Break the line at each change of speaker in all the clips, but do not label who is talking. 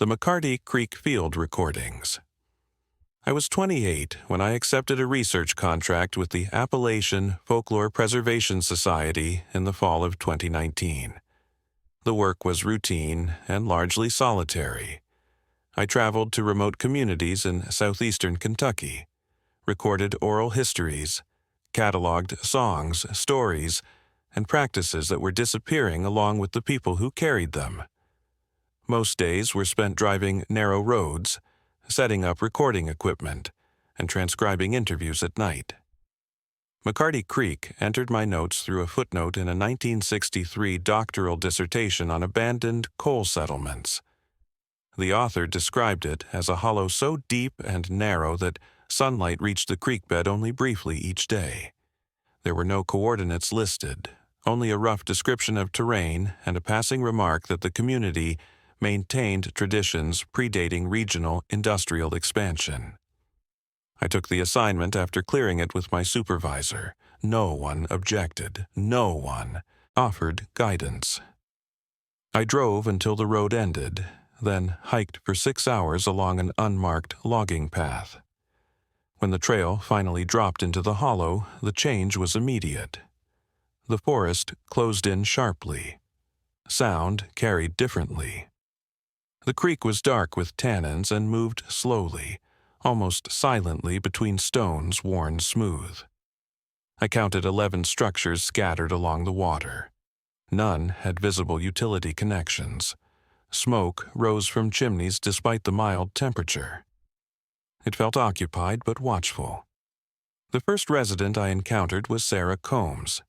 the MCCARTY Creek Field Recordings. I was 28 when I accepted a research contract with the Appalachian Folklore Preservation Society in the fall of 2019. The work was routine and largely solitary. I traveled to remote communities in southeastern Kentucky, recorded oral histories, cataloged songs, stories, and practices that were disappearing along with the people who carried them. Most days were spent driving narrow roads, setting up recording equipment, and transcribing interviews at night. MCCARTY Creek entered my notes through a footnote in a 1963 doctoral dissertation on abandoned coal settlements. The author described it as a hollow so deep and narrow that sunlight reached the creek bed only briefly each day. There were no coordinates listed, only a rough description of terrain and a passing remark that the community maintained traditions predating regional industrial expansion. I took the assignment after clearing it with my supervisor. No one objected. No one offered guidance. I drove until the road ended, then hiked for 6 hours along an unmarked logging path. When the trail finally dropped into the hollow, the change was immediate. The forest closed in sharply. Sound carried differently. The creek was dark with tannins and moved slowly, almost silently between stones worn smooth. I counted 11 structures scattered along the water. None had visible utility connections. Smoke rose from chimneys despite the mild temperature. It felt occupied but watchful. The first resident I encountered was Sarah Combs.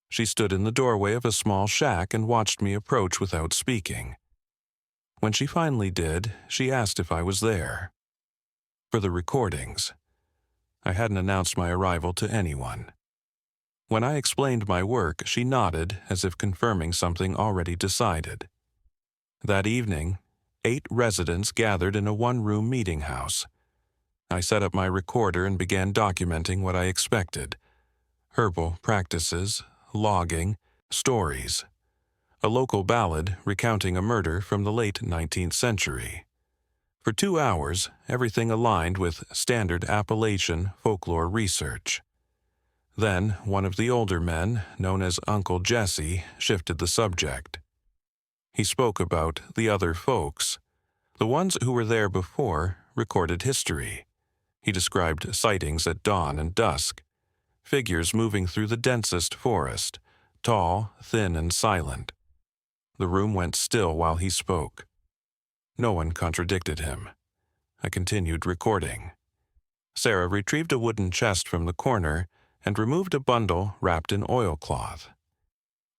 She stood in the doorway of a small shack and watched me approach without speaking. When she finally did, she asked if I was there. For the recordings. I hadn't announced my arrival to anyone. When I explained my work, she nodded as if confirming something already decided. That evening, 8 residents gathered in a one-room meeting house. I set up my recorder and began documenting what I expected: herbal practices, logging, stories. A local ballad recounting a murder from the late 19th century. For 2 hours, everything aligned with standard Appalachian folklore research. Then, one of the older men, known as Uncle Jesse, shifted the subject. He spoke about the other folks. The ones who were there before recorded history. He described sightings at dawn and dusk, figures moving through the densest forest, tall, thin, and silent. The room went still while he spoke. No one contradicted him. I continued recording. Sarah retrieved a wooden chest from the corner and removed a bundle wrapped in oilcloth.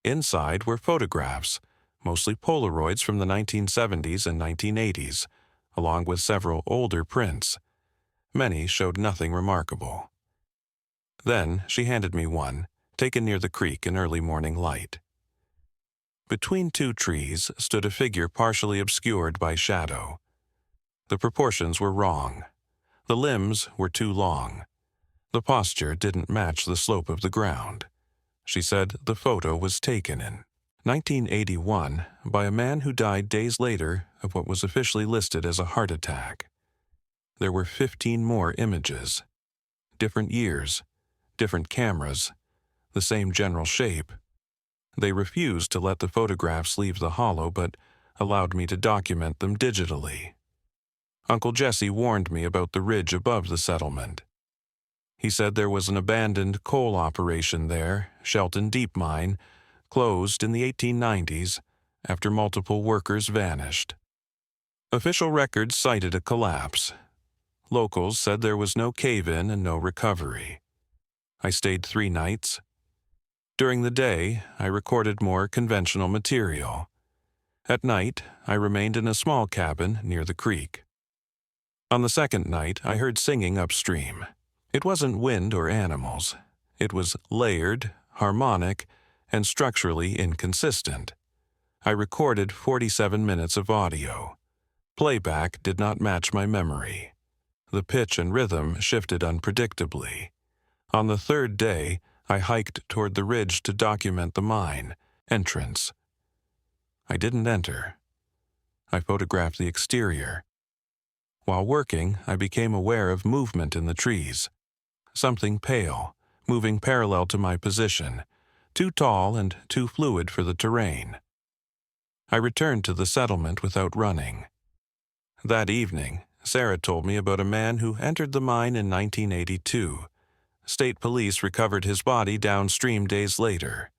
Inside were photographs, mostly Polaroids from the 1970s and 1980s, along with several older prints. Many showed nothing remarkable. Then she handed me one, taken near the creek in early morning light. Between 2 trees stood a figure partially obscured by shadow. The proportions were wrong. The limbs were too long. The posture didn't match the slope of the ground. She said the photo was taken in 1981 by a man who died days later of what was officially listed as a heart attack. There were 15 more images. Different years, different cameras, the same general shape. They refused to let the photographs leave the hollow, but allowed me to document them digitally. Uncle Jesse warned me about the ridge above the settlement. He said there was an abandoned coal operation there, Shelton Deep Mine, closed in the 1890s after multiple workers vanished. Official records cited a collapse. Locals said there was no cave-in and no recovery. I stayed 3 nights. During the day, I recorded more conventional material. At night, I remained in a small cabin near the creek. On the second night, I heard singing upstream. It wasn't wind or animals. It was layered, harmonic, and structurally inconsistent. I recorded 47 minutes of audio. Playback did not match my memory. The pitch and rhythm shifted unpredictably. On the 3rd day, I hiked toward the ridge to document the mine entrance. I didn't enter. I photographed the exterior. While working, I became aware of movement in the trees. Something pale, moving parallel to my position, too tall and too fluid for the terrain. I returned to the settlement without running. That evening, Sarah told me about a man who entered the mine in 1982. State police recovered his body downstream days later.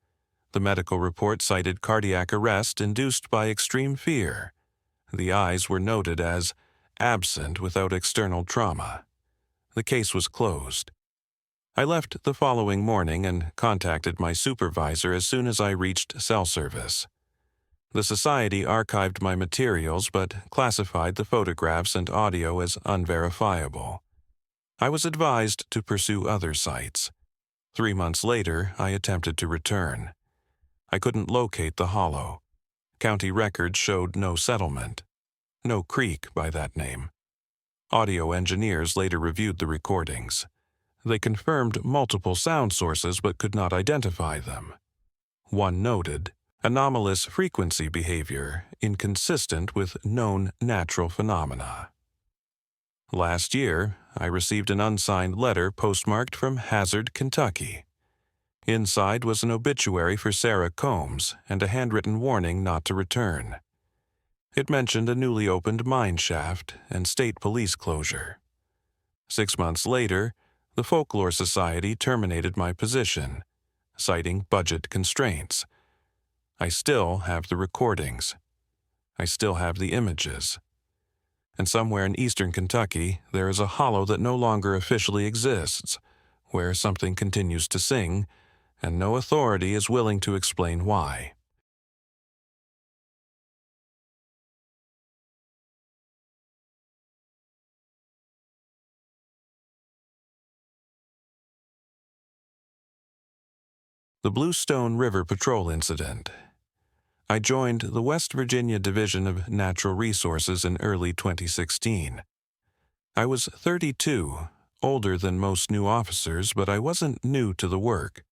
The medical report cited cardiac arrest induced by extreme fear. The eyes were noted as absent without external trauma. The case was closed. I left the following morning and contacted my supervisor as soon as I reached cell service. The society archived my materials but classified the photographs and audio as unverifiable. I was advised to pursue other sites. 3 months later, I attempted to return. I couldn't locate the hollow. County records showed no settlement. No creek by that name. Audio engineers later reviewed the recordings. They confirmed multiple sound sources but could not identify them. One noted, anomalous frequency behavior inconsistent with known natural phenomena. Last year, I received an unsigned letter postmarked from Hazard, Kentucky. Inside was an obituary for Sarah Combs and a handwritten warning not to return. It mentioned a newly opened mine shaft and state police closure. 6 months later, the Folklore Society terminated my position, citing budget constraints. I still have the recordings. I still have the images. And somewhere in eastern Kentucky, there is a hollow that no longer officially exists, where something continues to sing, and no authority is willing to explain why. The Bluestone River Patrol Incident. I joined the West Virginia Division of Natural Resources in early 2016. I was 32, older than most new officers, but I wasn't new to the work.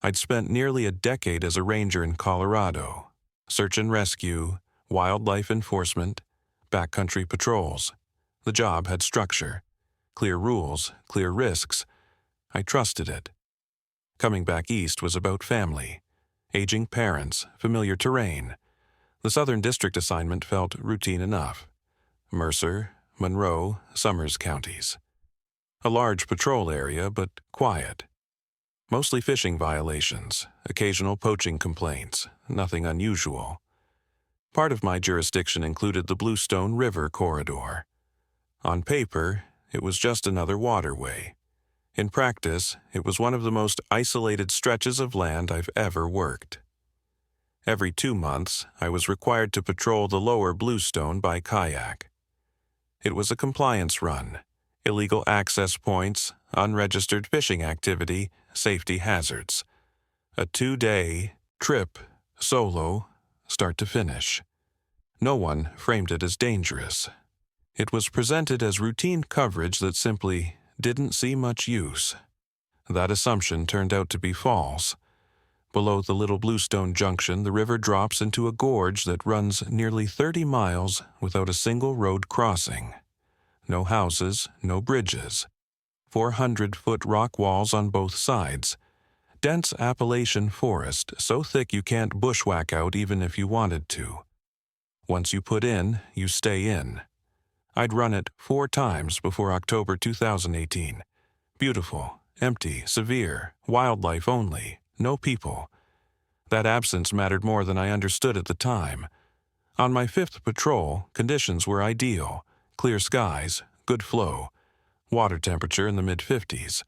I'd spent nearly a decade as a ranger in Colorado, search and rescue, wildlife enforcement, backcountry patrols. The job had structure, clear rules, clear risks. I trusted it. Coming back east was about family, aging parents, familiar terrain. The Southern District assignment felt routine enough. Mercer, Monroe, Summers counties. A large patrol area, but quiet. Mostly fishing violations, occasional poaching complaints, nothing unusual. Part of my jurisdiction included the Bluestone River corridor. On paper, it was just another waterway. In practice, it was one of the most isolated stretches of land I've ever worked. Every 2 months, I was required to patrol the lower Bluestone by kayak. It was a compliance run, illegal access points, unregistered fishing activity, safety hazards. A 2-day trip, solo, start to finish. No one framed it as dangerous. It was presented as routine coverage that simply didn't see much use. That assumption turned out to be false. Below the Little Bluestone Junction, the river drops into a gorge that runs nearly 30 miles without a single road crossing. No houses, no bridges. 400-foot rock walls on both sides. Dense Appalachian forest, so thick you can't bushwhack out even if you wanted to. Once you put in, you stay in. I'd run it 4 times before October 2018. Beautiful, empty, severe, wildlife only, no people. That absence mattered more than I understood at the time. On my 5th patrol, conditions were ideal. Clear skies, good flow, water temperature in the mid-50s.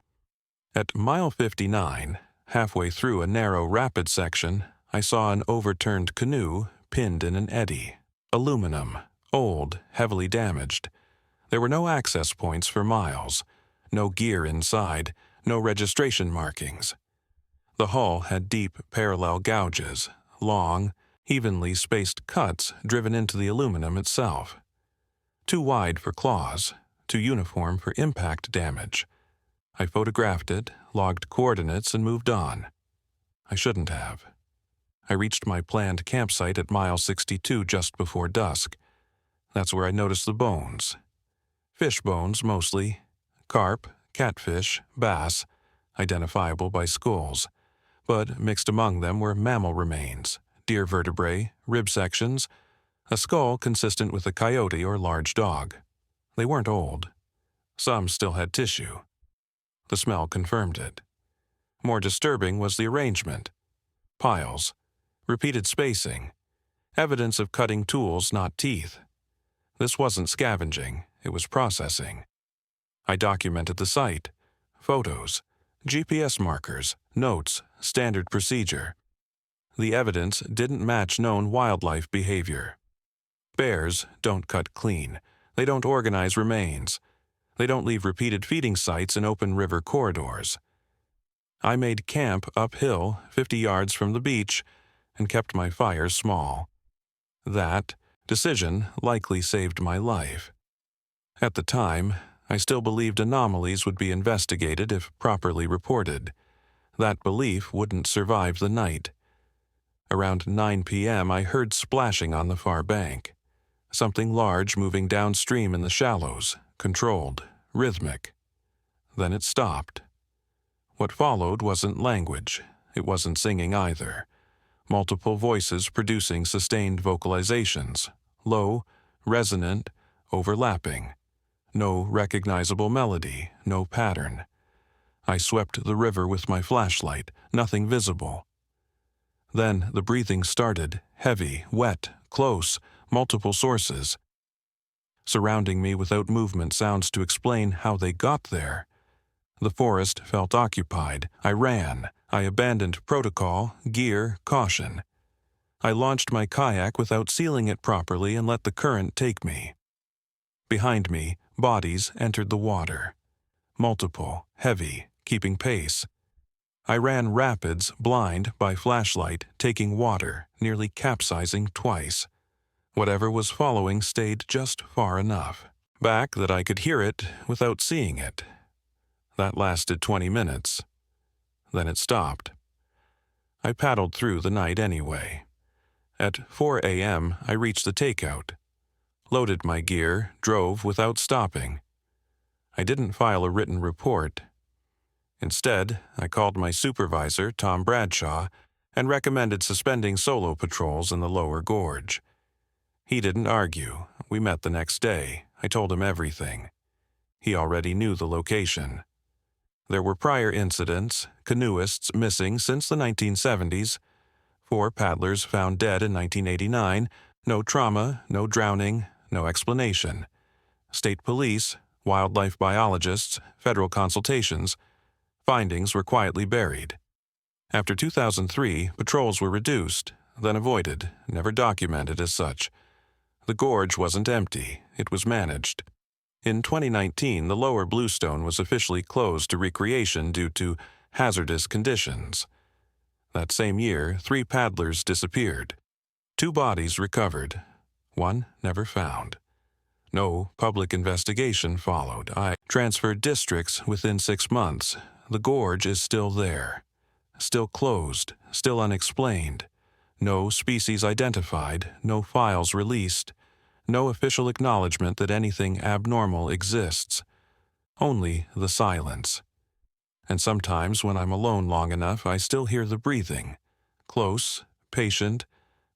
At mile 59, halfway through a narrow rapid section, I saw an overturned canoe pinned in an eddy. Aluminum. Old, heavily damaged. There were no access points for miles, no gear inside, no registration markings. The hull had deep parallel gouges, long, evenly spaced cuts driven into the aluminum itself. Too wide for claws, too uniform for impact damage. I photographed it, logged coordinates, and moved on. I shouldn't have. I reached my planned campsite at mile 62 just before dusk. That's where I noticed the bones. Fish bones, mostly. Carp, catfish, bass, identifiable by skulls. But mixed among them were mammal remains, deer vertebrae, rib sections, a skull consistent with a coyote or large dog. They weren't old. Some still had tissue. The smell confirmed it. More disturbing was the arrangement. Piles, repeated spacing, evidence of cutting tools, not teeth. This wasn't scavenging, it was processing. I documented the site, photos, GPS markers, notes, standard procedure. The evidence didn't match known wildlife behavior. Bears don't cut clean. They don't organize remains. They don't leave repeated feeding sites in open river corridors. I made camp uphill, 50 yards from the beach, and kept my fires small. That decision likely saved my life. At the time, I still believed anomalies would be investigated if properly reported. That belief wouldn't survive the night. Around 9 p.m., I heard splashing on the far bank. Something large moving downstream in the shallows, controlled, rhythmic. Then it stopped. What followed wasn't language. It wasn't singing either. Multiple voices producing sustained vocalizations, low, resonant, overlapping. No recognizable melody, no pattern. I swept the river with my flashlight, nothing visible. Then the breathing started, heavy, wet, close, multiple sources. Surrounding me without movement sounds to explain how they got there. The forest felt occupied. I ran. I abandoned protocol, gear, caution. I launched my kayak without sealing it properly and let the current take me. Behind me, bodies entered the water. Multiple, heavy, keeping pace. I ran rapids, blind, by flashlight, taking water, nearly capsizing twice. Whatever was following stayed just far enough back that I could hear it without seeing it. That lasted 20 minutes. Then it stopped. I paddled through the night anyway. At 4 a.m., I reached the takeout. Loaded my gear, drove without stopping. I didn't file a written report. Instead, I called my supervisor, Tom Bradshaw, and recommended suspending solo patrols in the lower gorge. He didn't argue. We met the next day. I told him everything. He already knew the location. There were prior incidents, canoeists missing since the 1970s, 4 paddlers found dead in 1989, no trauma, no drowning, no explanation. State police, wildlife biologists, federal consultations. Findings were quietly buried. After 2003, patrols were reduced, then avoided, never documented as such. The gorge wasn't empty, it was managed. In 2019, the lower Bluestone was officially closed to recreation due to hazardous conditions. That same year, 3 paddlers disappeared. 2 bodies recovered. 1 never found. No public investigation followed. I transferred districts within 6 months. The gorge is still there. Still closed, still unexplained. No species identified, no files released. No official acknowledgement that anything abnormal exists. Only the silence. And sometimes when I'm alone long enough, I still hear the breathing. Close, patient,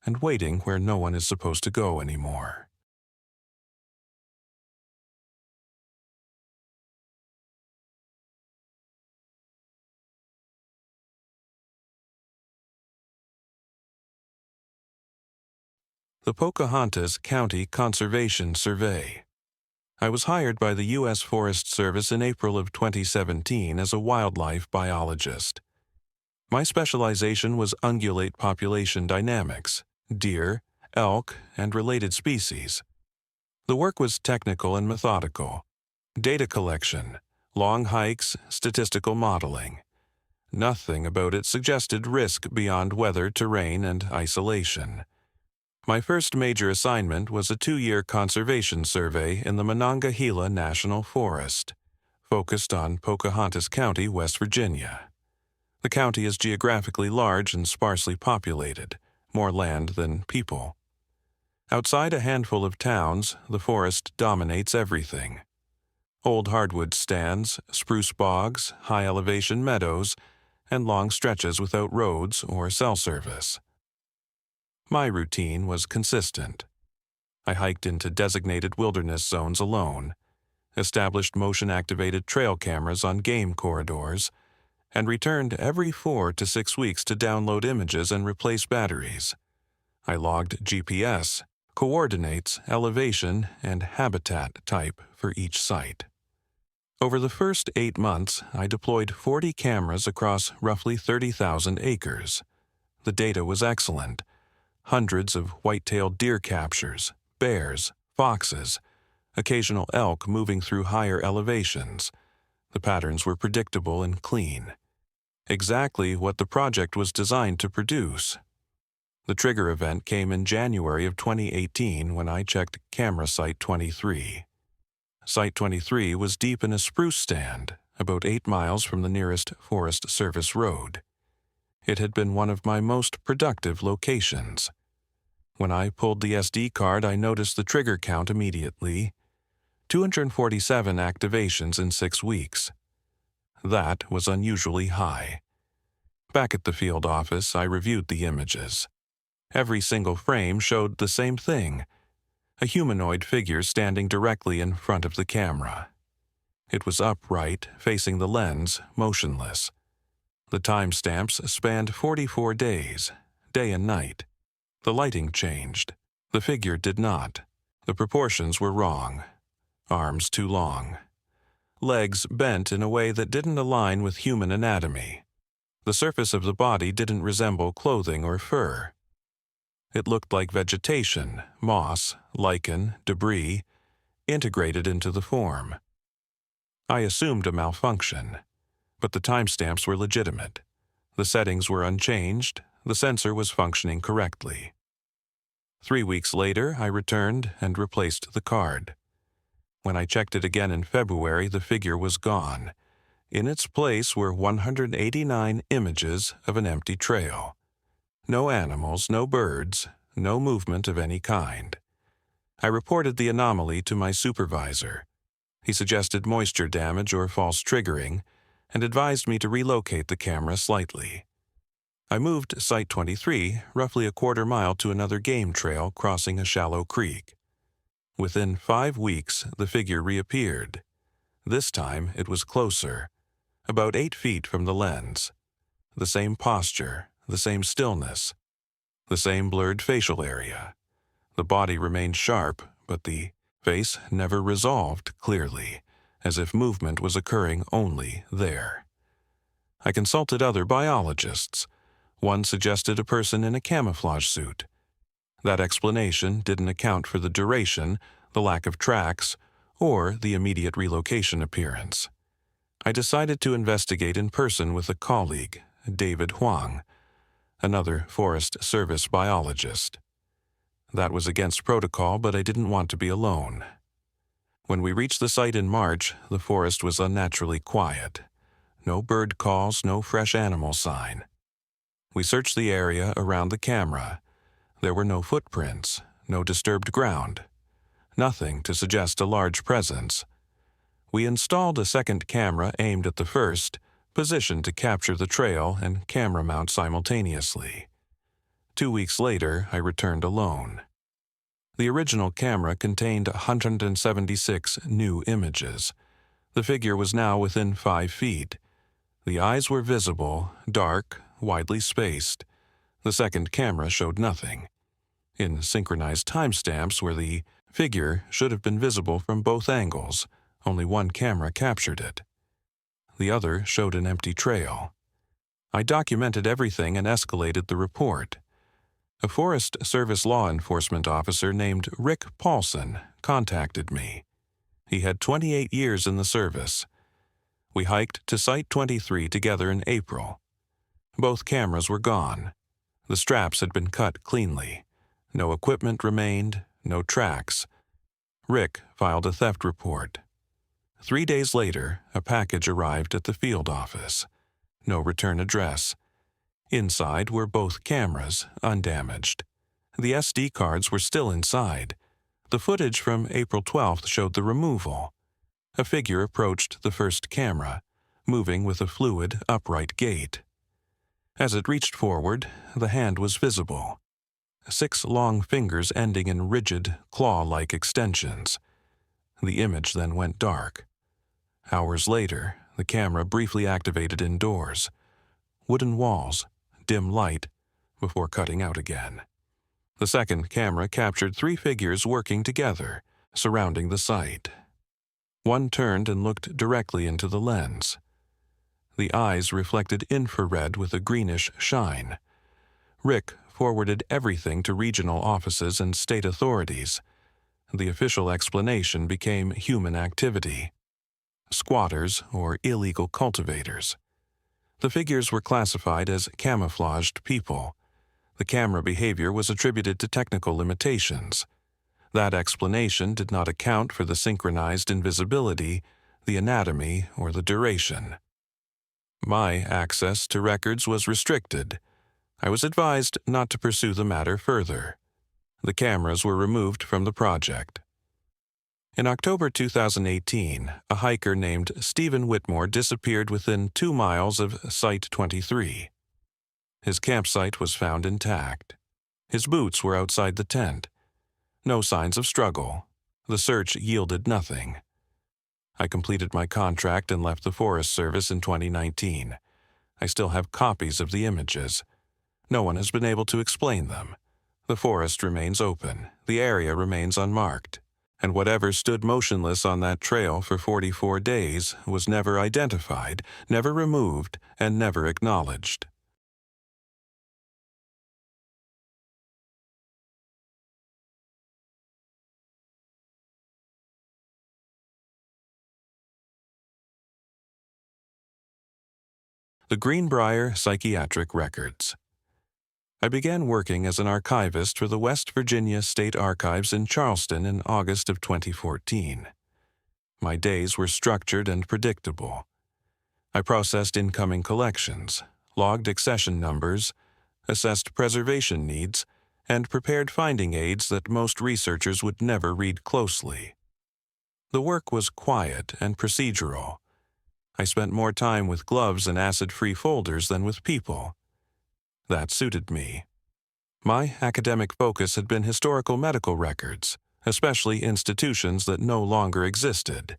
and waiting where no one is supposed to go anymore. The Pocahontas County Conservation Survey. I was hired by the U.S. Forest Service in April of 2017 as a wildlife biologist. My specialization was ungulate population dynamics, deer, elk, and related species. The work was technical and methodical. Data collection, long hikes, statistical modeling. Nothing about it suggested risk beyond weather, terrain, and isolation. My first major assignment was a 2-year conservation survey in the Monongahela National Forest, focused on Pocahontas County, West Virginia. The county is geographically large and sparsely populated, more land than people. Outside a handful of towns, the forest dominates everything. Old hardwood stands, spruce bogs, high-elevation meadows, and long stretches without roads or cell service. My routine was consistent. I hiked into designated wilderness zones alone, established motion-activated trail cameras on game corridors, and returned every 4 to 6 weeks to download images and replace batteries. I logged GPS, coordinates, elevation, and habitat type for each site. Over the first 8 months, I deployed 40 cameras across roughly 30,000 acres. The data was excellent. Hundreds of white-tailed deer captures, bears, foxes, occasional elk moving through higher elevations. The patterns were predictable and clean. Exactly what the project was designed to produce. The trigger event came in January of 2018 when I checked camera Site 23. Site 23 was deep in a spruce stand, about 8 miles from the nearest Forest Service road. It had been one of my most productive locations. When I pulled the SD card, I noticed the trigger count immediately. 247 activations in 6 weeks. That was unusually high. Back at the field office, I reviewed the images. Every single frame showed the same thing: a humanoid figure standing directly in front of the camera. It was upright, facing the lens, motionless. The timestamps spanned 44 days, day and night. The lighting changed. The figure did not. The proportions were wrong. Arms too long. Legs bent in a way that didn't align with human anatomy. The surface of the body didn't resemble clothing or fur. It looked like vegetation, moss, lichen, debris, integrated into the form. I assumed a malfunction, but the timestamps were legitimate. The settings were unchanged. The sensor was functioning correctly. 3 weeks later, I returned and replaced the card. When I checked it again in February, the figure was gone. In its place were 189 images of an empty trail. No animals, no birds, no movement of any kind. I reported the anomaly to my supervisor. He suggested moisture damage or false triggering and advised me to relocate the camera slightly. I moved Site 23 roughly a quarter mile to another game trail crossing a shallow creek. Within 5 weeks, the figure reappeared. This time, it was closer, about 8 feet from the lens. The same posture, the same stillness, the same blurred facial area. The body remained sharp, but the face never resolved clearly, as if movement was occurring only there. I consulted other biologists. One suggested a person in a camouflage suit. That explanation didn't account for the duration, the lack of tracks, or the immediate relocation appearance. I decided to investigate in person with a colleague, David Huang, another Forest Service biologist. That was against protocol, but I didn't want to be alone. When we reached the site in March, the forest was unnaturally quiet. No bird calls, no fresh animal sign. We searched the area around the camera. There were no footprints, no disturbed ground, nothing to suggest a large presence. We installed a second camera aimed at the first, positioned to capture the trail and camera mount simultaneously. 2 weeks later, I returned alone. The original camera contained 176 new images. The figure was now within 5 feet. The eyes were visible, dark, widely spaced. The second camera showed nothing. In synchronized timestamps where the figure should have been visible from both angles, only one camera captured it. The other showed an empty trail. I documented everything and escalated the report. A Forest Service law enforcement officer named Rick Paulson contacted me. He had 28 years in the service. We hiked to Site 23 together in April. Both cameras were gone. The straps had been cut cleanly. No equipment remained, no tracks. Rick filed a theft report. 3 days later, a package arrived at the field office. No return address. Inside were both cameras, undamaged. The SD cards were still inside. The footage from April 12th showed the removal. A figure approached the first camera, moving with a fluid, upright gait. As it reached forward, the hand was visible. 6 long fingers ending in rigid, claw-like extensions. The image then went dark. Hours later, the camera briefly activated indoors. Wooden walls, dim light, before cutting out again. The second camera captured 3 figures working together, surrounding the site. One turned and looked directly into the lens. The eyes reflected infrared with a greenish shine. Rick forwarded everything to regional offices and state authorities. The official explanation became human activity. Squatters or illegal cultivators. The figures were classified as camouflaged people. The camera behavior was attributed to technical limitations. That explanation did not account for the synchronized invisibility, the anatomy, or the duration. My access to records was restricted. I was advised not to pursue the matter further. The cameras were removed from the project. In October 2018, a hiker named Stephen Whitmore disappeared within 2 miles of Site 23. His campsite was found intact. His boots were outside the tent. No signs of struggle. The search yielded nothing. I completed my contract and left the Forest Service in 2019. I still have copies of the images. No one has been able to explain them. The forest remains open. The area remains unmarked. And whatever stood motionless on that trail for 44 days was never identified, never removed, and never acknowledged. The Greenbrier Psychiatric Records. I began working as an archivist for the West Virginia State Archives in Charleston in August of 2014. My days were structured and predictable. I processed incoming collections, logged accession numbers, assessed preservation needs, and prepared finding aids that most researchers would never read closely. The work was quiet and procedural. I spent more time with gloves and acid-free folders than with people. That suited me. My academic focus had been historical medical records, especially institutions that no longer existed.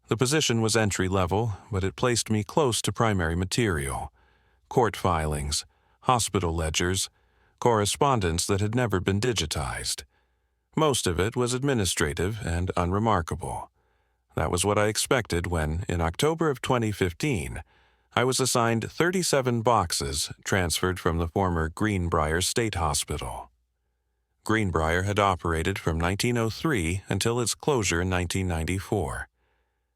The position was entry-level, but it placed me close to primary material: court filings, hospital ledgers, correspondence that had never been digitized. Most of it was administrative and unremarkable. That was what I expected when, in October of 2015, I was assigned 37 boxes transferred from the former Greenbrier State Hospital. Greenbrier had operated from 1903 until its closure in 1994.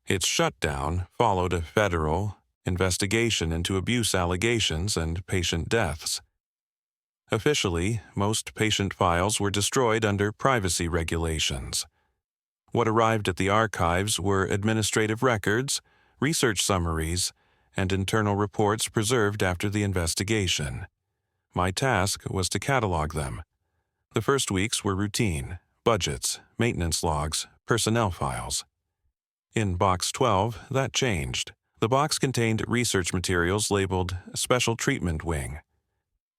Its shutdown followed a federal investigation into abuse allegations and patient deaths. Officially, most patient files were destroyed under privacy regulations. What arrived at the archives were administrative records, research summaries, and internal reports preserved after the investigation. My task was to catalog them. The first weeks were routine: budgets, maintenance logs, personnel files. In Box 12, that changed. The box contained research materials labeled Special Treatment Wing.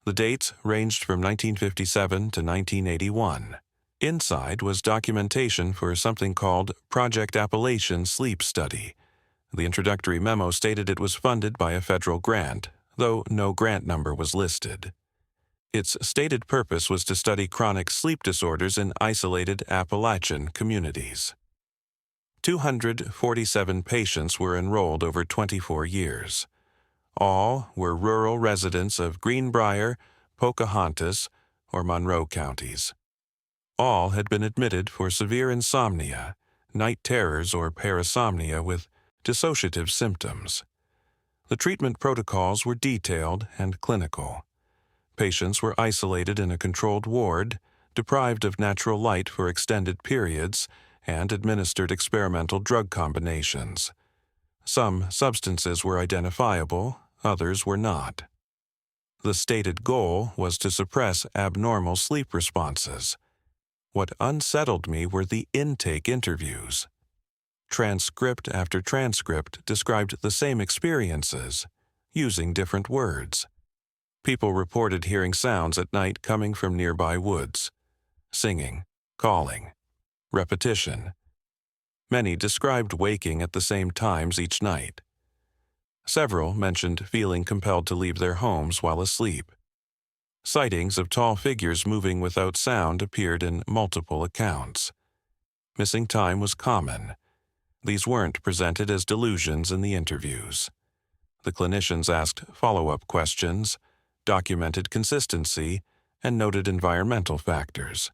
The dates ranged from 1957 to 1981. Inside was documentation for something called Project Appalachian Sleep Study. The introductory memo stated it was funded by a federal grant, though no grant number was listed. Its stated purpose was to study chronic sleep disorders in isolated Appalachian communities. 247 patients were enrolled over 24 years. All were rural residents of Greenbrier, Pocahontas, or Monroe counties. All had been admitted for severe insomnia, night terrors, or parasomnia with dissociative symptoms. The treatment protocols were detailed and clinical. Patients were isolated in a controlled ward, deprived of natural light for extended periods, and administered experimental drug combinations. Some substances were identifiable, others were not. The stated goal was to suppress abnormal sleep responses. What unsettled me were the intake interviews. Transcript after transcript described the same experiences, using different words. People reported hearing sounds at night coming from nearby woods. Singing, calling, repetition. Many described waking at the same times each night. Several mentioned feeling compelled to leave their homes while asleep. Sightings of tall figures moving without sound appeared in multiple accounts. Missing time was common. These weren't presented as delusions in the interviews. The clinicians asked follow-up questions, documented consistency, and noted environmental factors.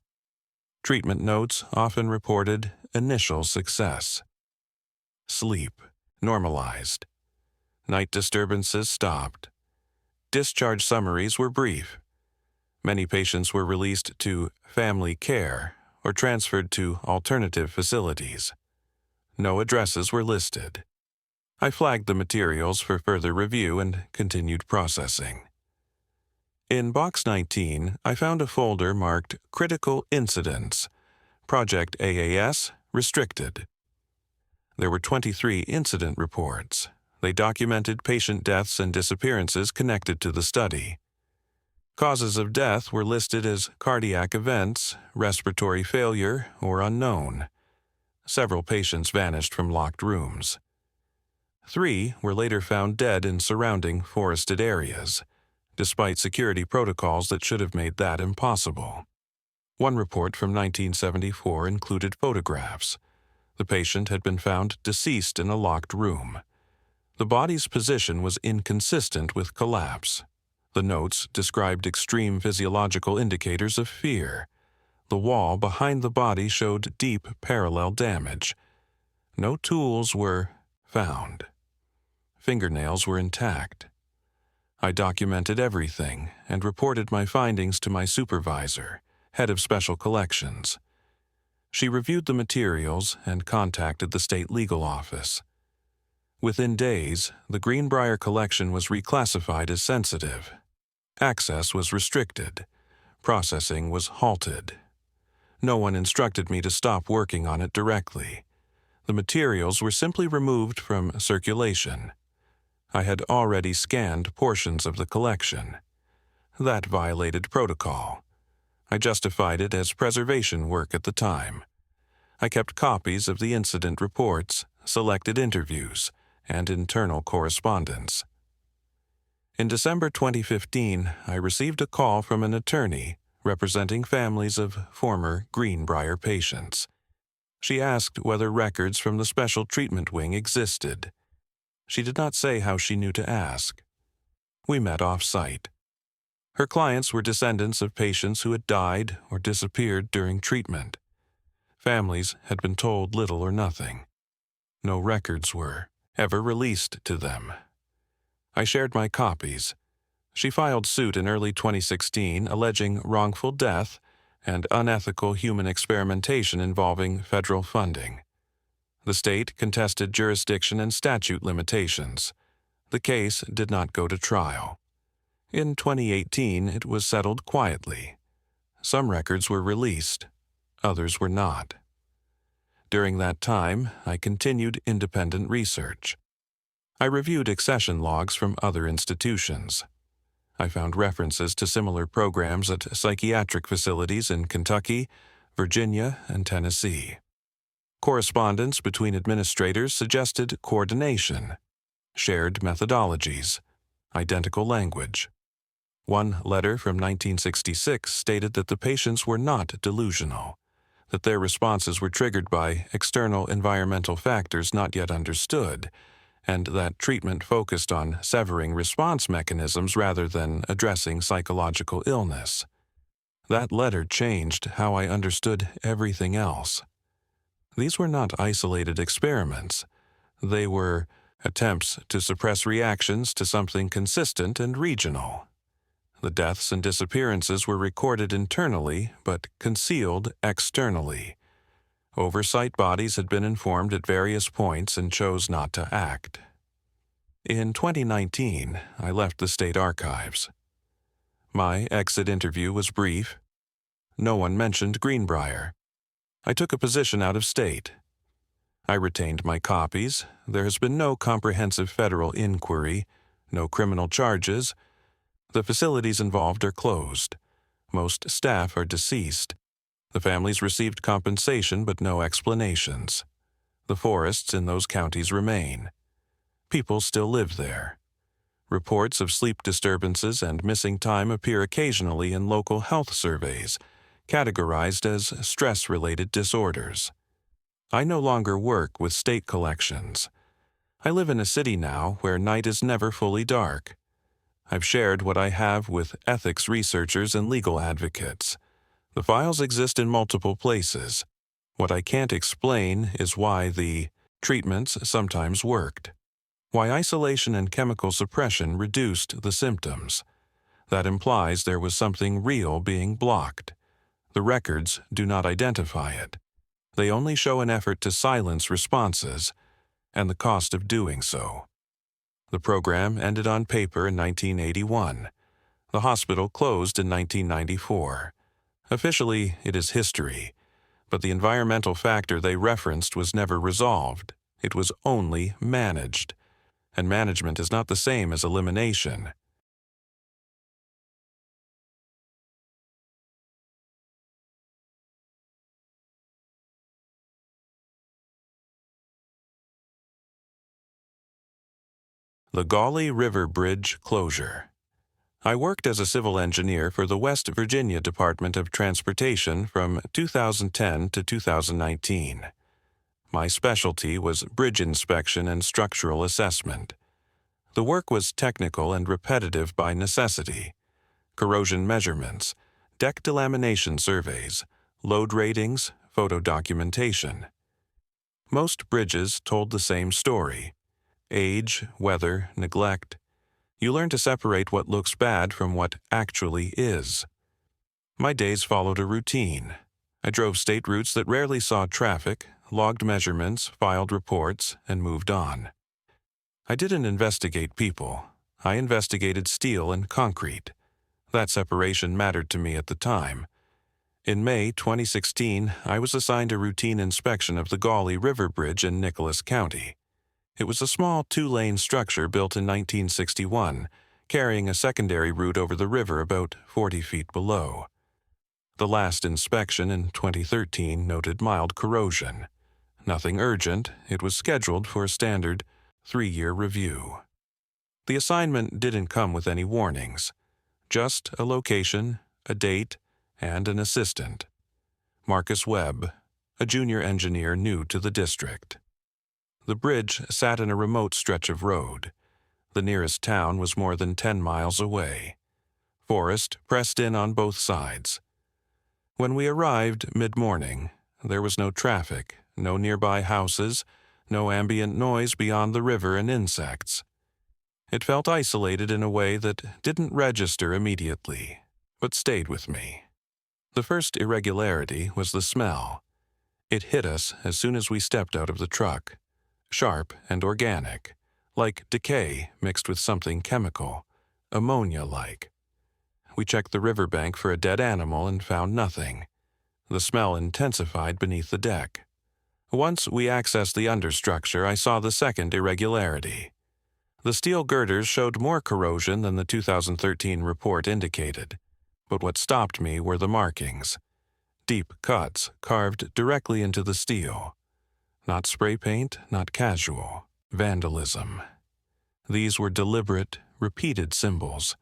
Treatment notes often reported initial success. Sleep normalized. Night disturbances stopped. Discharge summaries were brief. Many patients were released to family care or transferred to alternative facilities. No addresses were listed. I flagged the materials for further review and continued processing. In Box 19, I found a folder marked Critical Incidents, Project AAS, Restricted. There were 23 incident reports. They documented patient deaths and disappearances connected to the study. Causes of death were listed as cardiac events, respiratory failure, or unknown. Several patients vanished from locked rooms. 3 were later found dead in surrounding forested areas, despite security protocols that should have made that impossible. One report from 1974 included photographs. The patient had been found deceased in a locked room. The body's position was inconsistent with collapse. The notes described extreme physiological indicators of fear. The wall behind the body showed deep parallel damage. No tools were found. Fingernails were intact. I documented everything and reported my findings to my supervisor, head of special collections. She reviewed the materials and contacted the state legal office. Within days, the Greenbrier collection was reclassified as sensitive. Access was restricted. Processing was halted. No one instructed me to stop working on it directly. The materials were simply removed from circulation. I had already scanned portions of the collection. That violated protocol. I justified it as preservation work at the time. I kept copies of the incident reports, selected interviews, and internal correspondence. In December 2015, I received a call from an attorney representing families of former Greenbrier patients. She asked whether records from the special treatment wing existed. She did not say how she knew to ask. We met off-site. Her clients were descendants of patients who had died or disappeared during treatment. Families had been told little or nothing. No records were ever released to them. I shared my copies. She filed suit in early 2016 alleging wrongful death and unethical human experimentation involving federal funding. The state contested jurisdiction and statute limitations. The case did not go to trial. In 2018, it was settled quietly. Some records were released, others were not. During that time, I continued independent research. I reviewed accession logs from other institutions. I found references to similar programs at psychiatric facilities in Kentucky, Virginia, and Tennessee. Correspondence between administrators suggested coordination, shared methodologies, identical language. One letter from 1966 stated that the patients were not delusional, that their responses were triggered by external environmental factors not yet understood, and that treatment focused on severing response mechanisms rather than addressing psychological illness. That letter changed how I understood everything else. These were not isolated experiments. They were attempts to suppress reactions to something consistent and regional. The deaths and disappearances were recorded internally but concealed externally. Oversight bodies had been informed at various points and chose not to act. In 2019, I left the state archives. My exit interview was brief. No one mentioned Greenbrier. I took a position out of state. I retained my copies. There has been no comprehensive federal inquiry, no criminal charges. The facilities involved are closed. Most staff are deceased. The families received compensation but no explanations. The forests in those counties remain. People still live there. Reports of sleep disturbances and missing time appear occasionally in local health surveys, categorized as stress-related disorders. I no longer work with state collections. I live in a city now where night is never fully dark. I've shared what I have with ethics researchers and legal advocates. The files exist in multiple places. What I can't explain is why the treatments sometimes worked, why isolation and chemical suppression reduced the symptoms. That implies there was something real being blocked. The records do not identify it. They only show an effort to silence responses and the cost of doing so. The program ended on paper in 1981. The hospital closed in 1994. Officially, it is history, but the environmental factor they referenced was never resolved. It was only managed, and management is not the same as elimination. The Gauley River Bridge Closure. I worked as a civil engineer for the West Virginia Department of Transportation from 2010 to 2019. My specialty was bridge inspection and structural assessment. The work was technical and repetitive by necessity. Corrosion measurements, deck delamination surveys, load ratings, photo documentation. Most bridges told the same story. Age, weather, neglect. You learn to separate what looks bad from what actually is. My days followed a routine. I drove state routes that rarely saw traffic, logged measurements, filed reports, and moved on. I didn't investigate people. I investigated steel and concrete. That separation mattered to me at the time. In May 2016, I was assigned a routine inspection of the Gauley River Bridge in Nicholas County. It was a small two-lane structure built in 1961, carrying a secondary route over the river about 40 feet below. The last inspection in 2013 noted mild corrosion. Nothing urgent, it was scheduled for a standard 3-year review. The assignment didn't come with any warnings. Just a location, a date, and an assistant. Marcus Webb, a junior engineer new to the district. The bridge sat in a remote stretch of road. The nearest town was more than 10 miles away. Forest pressed in on both sides. When we arrived mid-morning, there was no traffic, no nearby houses, no ambient noise beyond the river and insects. It felt isolated in a way that didn't register immediately, but stayed with me. The first irregularity was the smell. It hit us as soon as we stepped out of the truck. Sharp and organic, like decay mixed with something chemical, ammonia-like. We checked the riverbank for a dead animal and found nothing. The smell intensified beneath the deck. Once we accessed the understructure, I saw the second irregularity. The steel girders showed more corrosion than the 2013 report indicated, but what stopped me were the markings. Deep cuts carved directly into the steel. Not spray paint, not casual. Vandalism. These were deliberate, repeated symbols.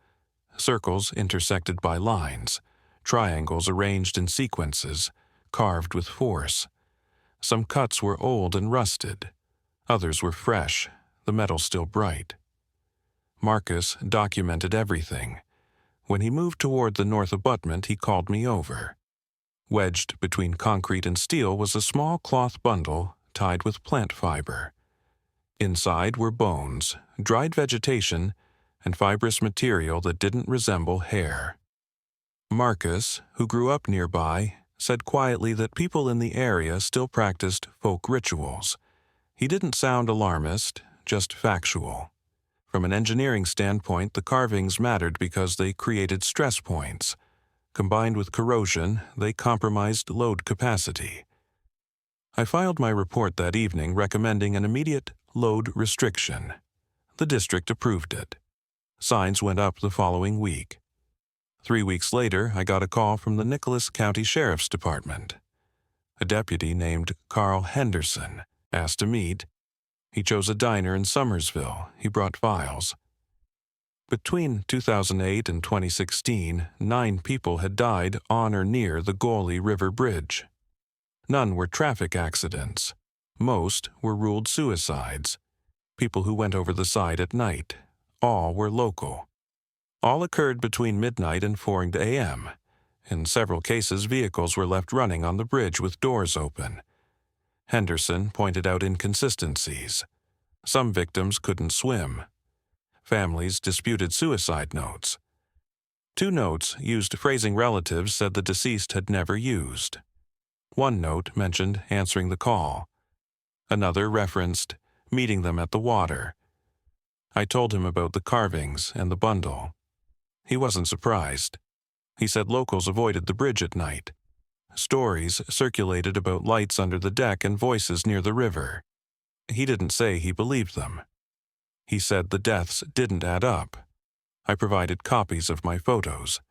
Circles intersected by lines. Triangles arranged in sequences, carved with force. Some cuts were old and rusted. Others were fresh, the metal still bright. Marcus documented everything. When he moved toward the north abutment, he called me over. Wedged between concrete and steel was a small cloth bundle tied with plant fiber. Inside were bones, dried vegetation, and fibrous material that didn't resemble hair. Marcus, who grew up nearby, said quietly that people in the area still practiced folk rituals. He didn't sound alarmist, just factual. From an engineering standpoint, the carvings mattered because they created stress points. Combined with corrosion, they compromised load capacity. I filed my report that evening recommending an immediate load restriction. The district approved it. Signs went up the following week. 3 weeks later, I got a call from the Nicholas County Sheriff's Department. A deputy named Carl Henderson asked to meet. He chose a diner in Summersville. He brought files. Between 2008 and 2016, 9 people had died on or near the Gauley River Bridge. None were traffic accidents. Most were ruled suicides, people who went over the side at night. All were local. All occurred between midnight and 4 a.m. In several cases, vehicles were left running on the bridge with doors open. Henderson pointed out inconsistencies. Some victims couldn't swim. Families disputed suicide notes. 2 notes used phrasing relatives said the deceased had never used. 1 note mentioned answering the call. Another referenced meeting them at the water. I told him about the carvings and the bundle. He wasn't surprised. He said locals avoided the bridge at night. Stories circulated about lights under the deck and voices near the river. He didn't say he believed them. He said the deaths didn't add up. I provided copies of my photos.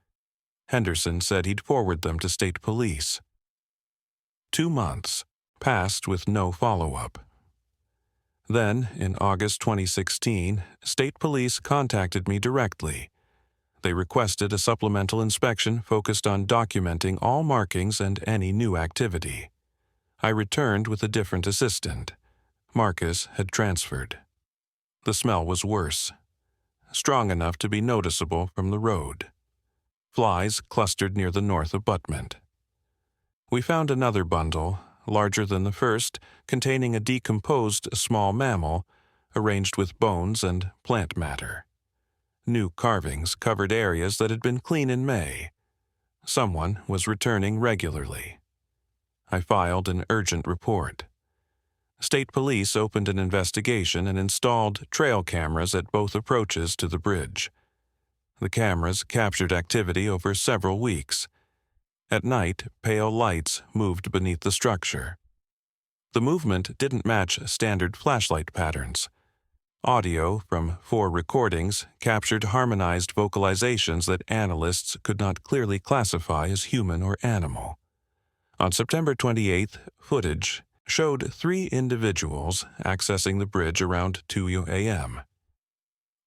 Henderson said he'd forward them to state police. 2 months passed with no follow-up. Then, in August 2016, state police contacted me directly. They requested a supplemental inspection focused on documenting all markings and any new activity. I returned with a different assistant. Marcus had transferred. The smell was worse, strong enough to be noticeable from the road. Flies clustered near the north abutment. We found another bundle, larger than the first, containing a decomposed small mammal, arranged with bones and plant matter. New carvings covered areas that had been clean in May. Someone was returning regularly. I filed an urgent report. State police opened an investigation and installed trail cameras at both approaches to the bridge. The cameras captured activity over several weeks. At night, pale lights moved beneath the structure. The movement didn't match standard flashlight patterns. Audio from 4 recordings captured harmonized vocalizations that analysts could not clearly classify as human or animal. On September 28th, footage showed 3 individuals accessing the bridge around 2 a.m.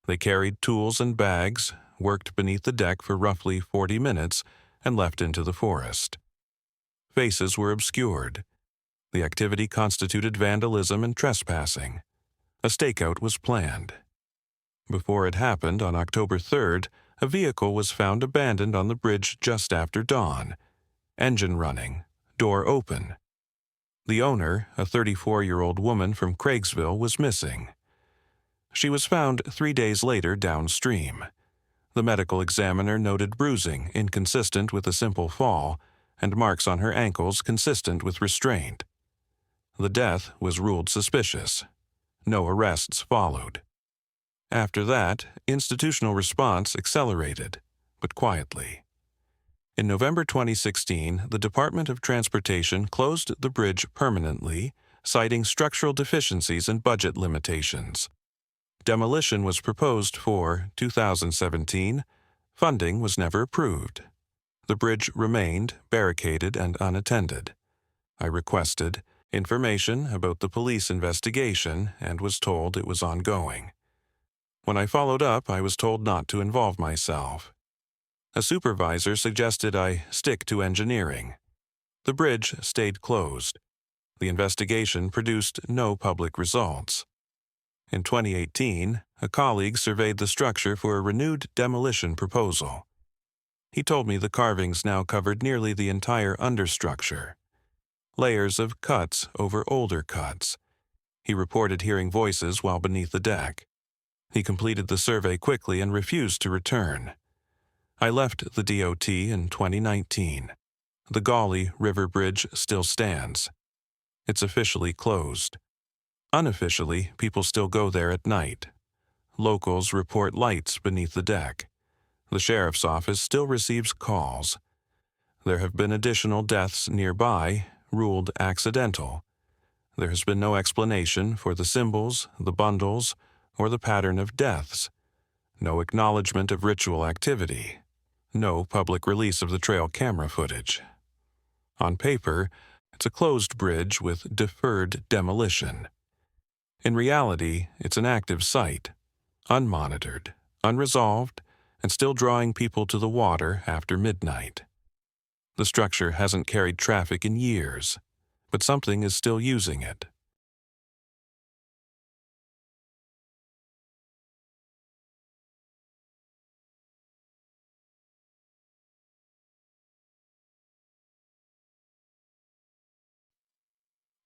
They carried tools and bags, worked beneath the deck for roughly 40 minutes, and left into the forest. Faces were obscured. The activity constituted vandalism and trespassing. A stakeout was planned. Before it happened, on October 3rd, a vehicle was found abandoned on the bridge just after dawn. Engine running, door open. The owner, a 34-year-old woman from Craigsville, was missing. She was found 3 days later downstream. The medical examiner noted bruising inconsistent with a simple fall and marks on her ankles consistent with restraint. The death was ruled suspicious. No arrests followed. After that, institutional response accelerated, but quietly. In November 2016, the Department of Transportation closed the bridge permanently, citing structural deficiencies and budget limitations. Demolition was proposed for 2017. Funding was never approved. The bridge remained barricaded and unattended. I requested information about the police investigation and was told it was ongoing. When I followed up, I was told not to involve myself. A supervisor suggested I stick to engineering. The bridge stayed closed. The investigation produced no public results. In 2018, a colleague surveyed the structure for a renewed demolition proposal. He told me the carvings now covered nearly the entire understructure. Layers of cuts over older cuts. He reported hearing voices while beneath the deck. He completed the survey quickly and refused to return. I left the DOT in 2019. The Gauley River Bridge still stands. It's officially closed. Unofficially, people still go there at night. Locals report lights beneath the deck. The sheriff's office still receives calls. There have been additional deaths nearby, ruled accidental. There has been no explanation for the symbols, the bundles, or the pattern of deaths. No acknowledgement of ritual activity. No public release of the trail camera footage. On paper, it's a closed bridge with deferred demolition. In reality, it's an active site, unmonitored, unresolved, and still drawing people to the water after midnight. The structure hasn't carried traffic in years, but something is still using it.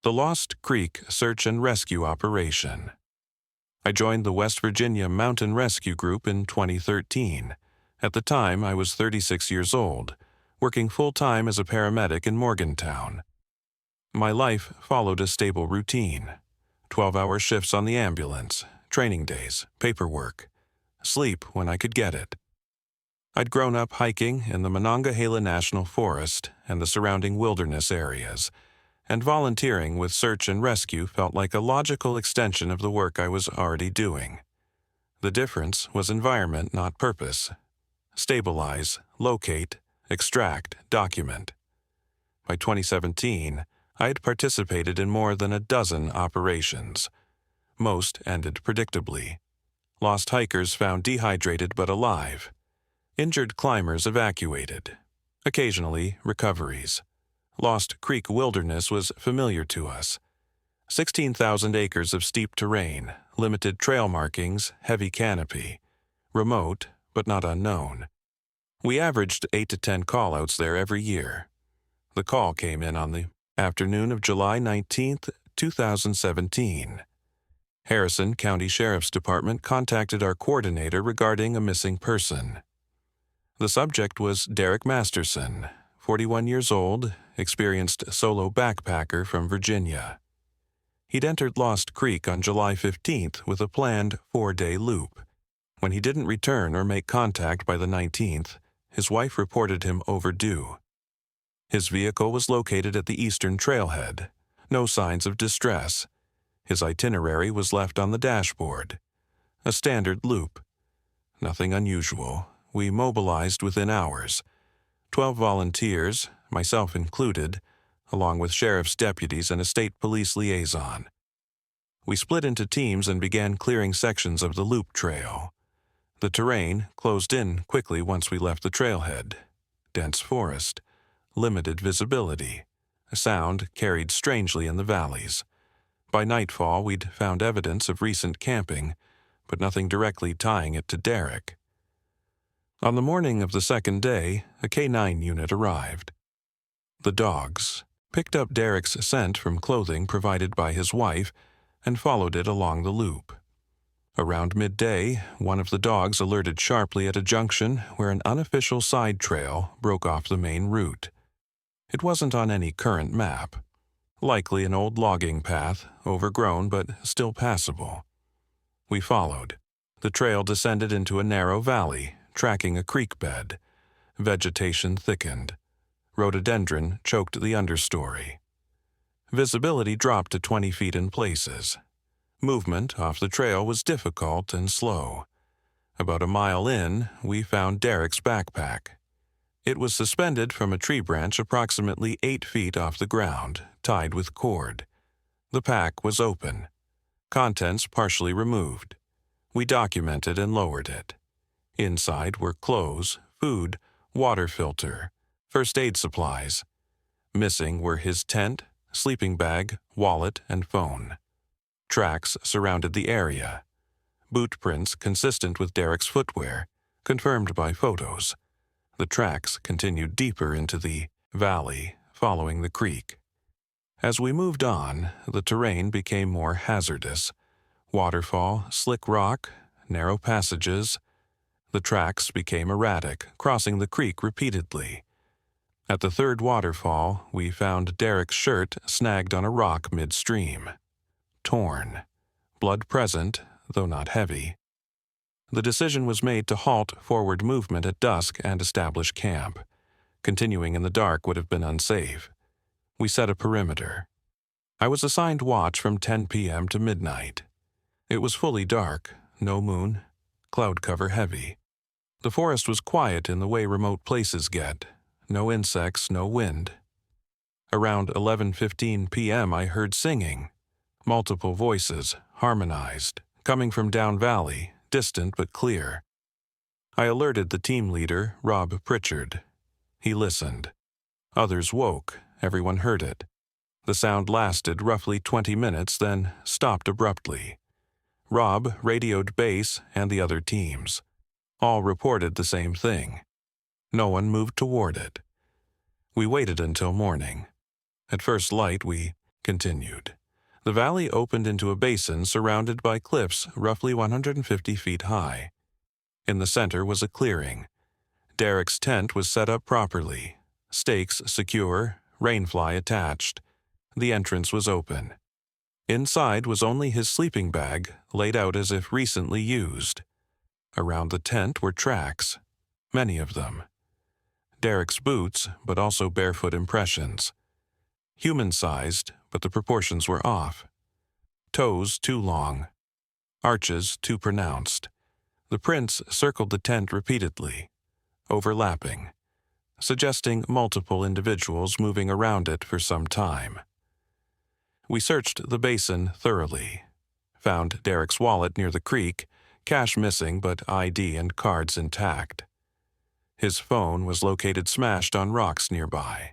The Lost Creek Search and Rescue Operation. I joined the West Virginia Mountain Rescue Group in 2013. At the time, I was 36 years old, working full-time as a paramedic in Morgantown. My life followed a stable routine. 12-hour shifts on the ambulance, training days, paperwork, sleep when I could get it. I'd grown up hiking in the Monongahela National Forest and the surrounding wilderness areas, and volunteering with search and rescue felt like a logical extension of the work I was already doing. The difference was environment, not purpose. Stabilize, locate, extract, document. By 2017, I had participated in more than a dozen operations. Most ended predictably. Lost hikers found dehydrated but alive. Injured climbers evacuated. Occasionally, recoveries. Lost Creek wilderness was familiar to us. 16,000 acres of steep terrain, limited trail markings, heavy canopy. Remote, but not unknown. We averaged 8 to 10 call-outs there every year. The call came in on the afternoon of July 19, 2017. Harrison County Sheriff's Department contacted our coordinator regarding a missing person. The subject was Derek Masterson, 41 years old, experienced solo backpacker from Virginia. He'd entered Lost Creek on July 15th with a planned 4-day loop. When he didn't return or make contact by the 19th, his wife reported him overdue. His vehicle was located at the eastern trailhead. No signs of distress. His itinerary was left on the dashboard. A standard loop. Nothing unusual. We mobilized within hours. 12 volunteers, myself included, along with sheriff's deputies and a state police liaison. We split into teams and began clearing sections of the loop trail. The terrain closed in quickly once we left the trailhead. Dense forest, limited visibility. Sound carried strangely in the valleys. By nightfall, we'd found evidence of recent camping, but nothing directly tying it to Derek. On the morning of the second day, a K-9 unit arrived. The dogs picked up Derek's scent from clothing provided by his wife and followed it along the loop. Around midday, one of the dogs alerted sharply at a junction where an unofficial side trail broke off the main route. It wasn't on any current map. Likely an old logging path, overgrown but still passable. We followed. The trail descended into a narrow valley, tracking a creek bed. Vegetation thickened. Rhododendron choked the understory. Visibility dropped to 20 feet in places. Movement off the trail was difficult and slow. About a mile in, we found Derek's backpack. It was suspended from a tree branch approximately 8 feet off the ground, tied with cord. The pack was open. Contents partially removed. We documented and lowered it. Inside were clothes, food, water filter, first aid supplies. Missing were his tent, sleeping bag, wallet, and phone. Tracks surrounded the area. Boot prints consistent with Derek's footwear, confirmed by photos. The tracks continued deeper into the valley, following the creek. As we moved on, the terrain became more hazardous. Waterfall, slick rock, narrow passages. The tracks became erratic, crossing the creek repeatedly. At the third waterfall, we found Derek's shirt snagged on a rock midstream. Torn. Blood present, though not heavy. The decision was made to halt forward movement at dusk and establish camp. Continuing in the dark would have been unsafe. We set a perimeter. I was assigned watch from 10 p.m. to midnight. It was fully dark, no moon, cloud cover heavy. The forest was quiet in the way remote places get. No insects, no wind. Around 11:15 p.m. I heard singing. Multiple voices, harmonized, coming from down valley, distant but clear. I alerted the team leader, Rob Pritchard. He listened. Others woke. Everyone heard it. The sound lasted roughly 20 minutes, then stopped abruptly. Rob radioed base and the other teams. All reported the same thing. No one moved toward it. We waited until morning. At first light, we continued. The valley opened into a basin surrounded by cliffs roughly 150 feet high. In the center was a clearing. Derek's tent was set up properly. Stakes secure, rainfly attached. The entrance was open. Inside was only his sleeping bag, laid out as if recently used. Around the tent were tracks, many of them. Derek's boots, but also barefoot impressions. Human-sized, but the proportions were off. Toes too long. Arches too pronounced. The prints circled the tent repeatedly, overlapping, suggesting multiple individuals moving around it for some time. We searched the basin thoroughly. Found Derek's wallet near the creek, cash missing but ID and cards intact. His phone was located smashed on rocks nearby.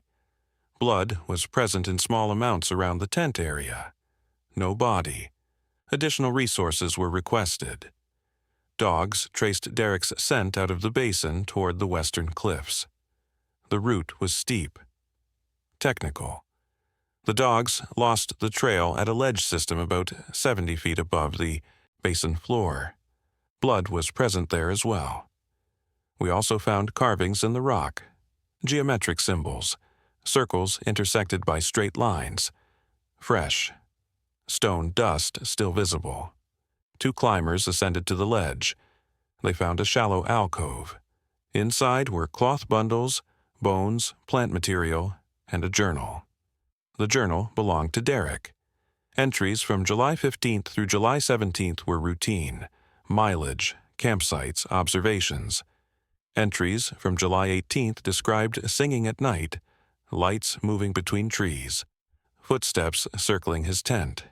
Blood was present in small amounts around the tent area. No body. Additional resources were requested. Dogs traced Derek's scent out of the basin toward the western cliffs. The route was steep. Technical. The dogs lost the trail at a ledge system about 70 feet above the basin floor. Blood was present there as well. We also found carvings in the rock, geometric symbols, circles intersected by straight lines, fresh. Stone dust still visible. 2 climbers ascended to the ledge. They found a shallow alcove. Inside were cloth bundles, bones, plant material, and a journal. The journal belonged to Derek. Entries from July 15th through July 17th were routine. Mileage, campsites, observations. Entries from July 18th described singing at night, lights moving between trees, footsteps circling his tent.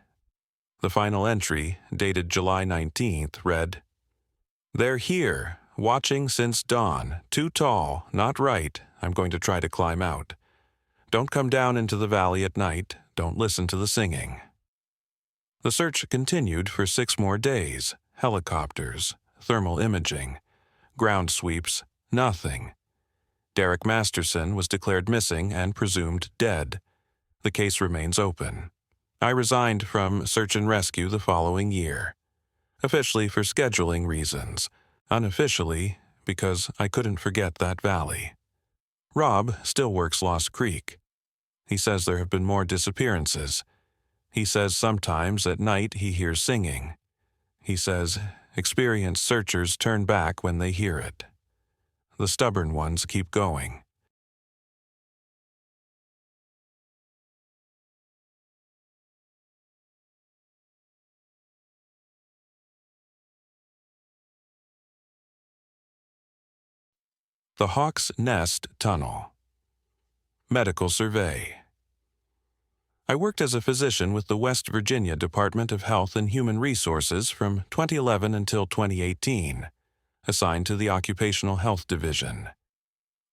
The final entry, dated July 19th, read, "They're here, watching since dawn, too tall, not right, I'm going to try to climb out. Don't come down into the valley at night, don't listen to the singing." The search continued for 6 more days, helicopters, thermal imaging, ground sweeps, nothing. Derek Masterson was declared missing and presumed dead. The case remains open. I resigned from search and rescue the following year. Officially for scheduling reasons, unofficially because I couldn't forget that valley. Rob still works Lost Creek. He says there have been more disappearances. He says sometimes at night he hears singing. He says experienced searchers turn back when they hear it. The stubborn ones keep going. The Hawk's Nest Tunnel. Medical Survey. I worked as a physician with the West Virginia Department of Health and Human Resources from 2011 until 2018, assigned to the Occupational Health Division.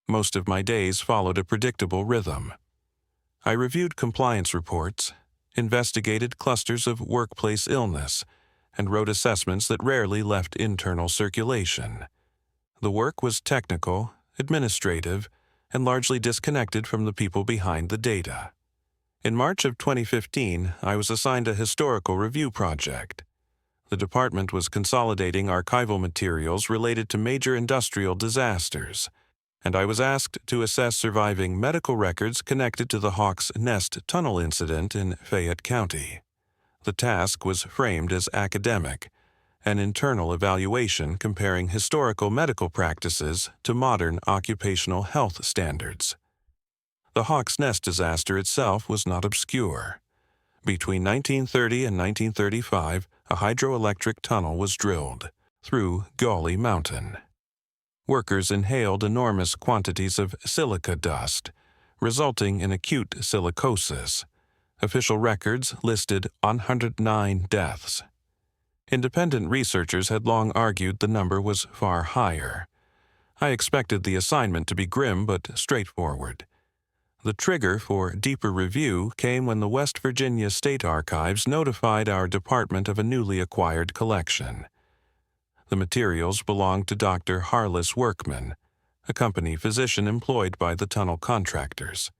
Most of my days followed a predictable rhythm. I reviewed compliance reports, investigated clusters of workplace illness, and wrote assessments that rarely left internal circulation. The work was technical, administrative, and largely disconnected from the people behind the data. In March of 2015, I was assigned a historical review project. The department was consolidating archival materials related to major industrial disasters, and I was asked to assess surviving medical records connected to the Hawk's Nest Tunnel incident in Fayette County. The task was framed as academic, an internal evaluation comparing historical medical practices to modern occupational health standards. The Hawk's Nest disaster itself was not obscure. Between 1930 and 1935, a hydroelectric tunnel was drilled through Gauley Mountain. Workers inhaled enormous quantities of silica dust, resulting in acute silicosis. Official records listed 109 deaths. Independent researchers had long argued the number was far higher. I expected the assignment to be grim but straightforward. The trigger for deeper review came when the West Virginia State Archives notified our department of a newly acquired collection. The materials belonged to Dr. Harless Workman, a company physician employed by the tunnel contractors.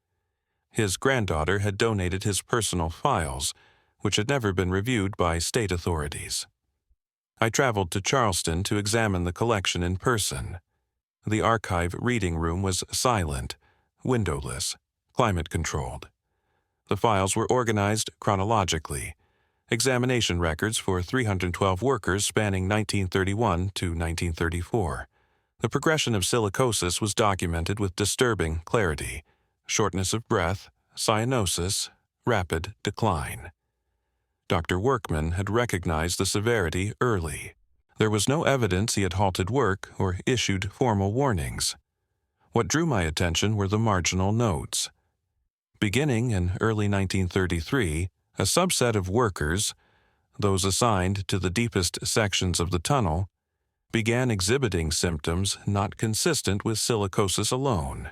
His granddaughter had donated his personal files, which had never been reviewed by state authorities. I traveled to Charleston to examine the collection in person. The archive reading room was silent, windowless, climate-controlled. The files were organized chronologically. Examination records for 312 workers spanning 1931 to 1934. The progression of silicosis was documented with disturbing clarity: shortness of breath, cyanosis, rapid decline. Dr. Workman had recognized the severity early. There was no evidence he had halted work or issued formal warnings. What drew my attention were the marginal notes. Beginning in early 1933, a subset of workers, those assigned to the deepest sections of the tunnel, began exhibiting symptoms not consistent with silicosis alone: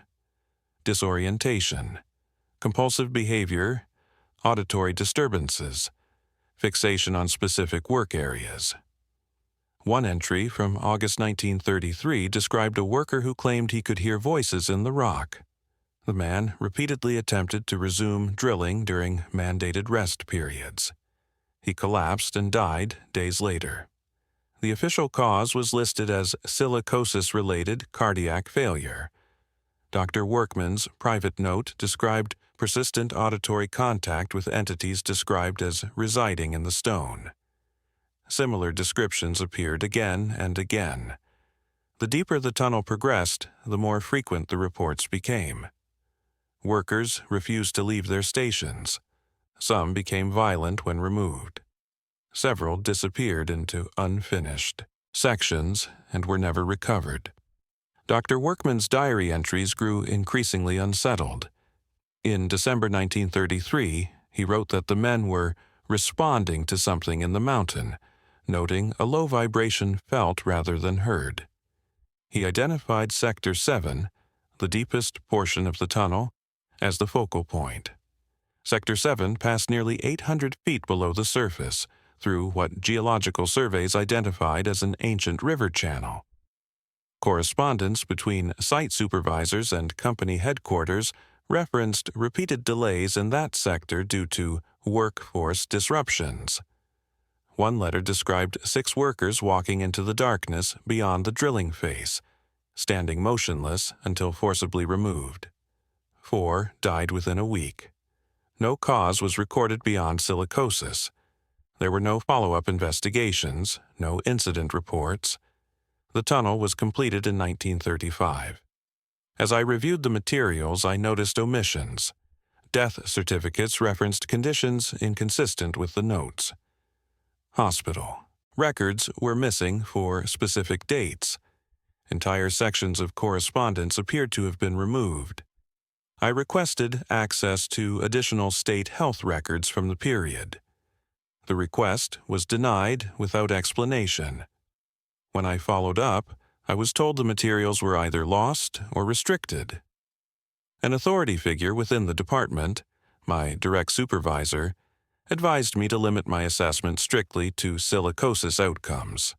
disorientation, compulsive behavior, auditory disturbances, fixation on specific work areas. One entry from August 1933 described a worker who claimed he could hear voices in the rock. The man repeatedly attempted to resume drilling during mandated rest periods. He collapsed and died days later. The official cause was listed as silicosis-related cardiac failure. Dr. Workman's private note described persistent auditory contact with entities described as residing in the stone. Similar descriptions appeared again and again. The deeper the tunnel progressed, the more frequent the reports became. Workers refused to leave their stations. Some became violent when removed. Several disappeared into unfinished sections and were never recovered. Dr. Workman's diary entries grew increasingly unsettled. In December 1933, he wrote that the men were responding to something in the mountain, noting a low vibration felt rather than heard. He identified Sector 7, the deepest portion of the tunnel, as the focal point. Sector 7 passed nearly 800 feet below the surface, through what geological surveys identified as an ancient river channel. Correspondence between site supervisors and company headquarters referenced repeated delays in that sector due to workforce disruptions. One letter described 6 workers walking into the darkness beyond the drilling face, standing motionless until forcibly removed. 4 died within a week. No cause was recorded beyond silicosis. There were no follow-up investigations, no incident reports. The tunnel was completed in 1935. As I reviewed the materials, I noticed omissions. Death certificates referenced conditions inconsistent with the notes. Hospital records were missing for specific dates. Entire sections of correspondence appeared to have been removed. I requested access to additional state health records from the period. The request was denied without explanation. When I followed up, I was told the materials were either lost or restricted. An authority figure within the department, my direct supervisor, advised me to limit my assessment strictly to silicosis outcomes.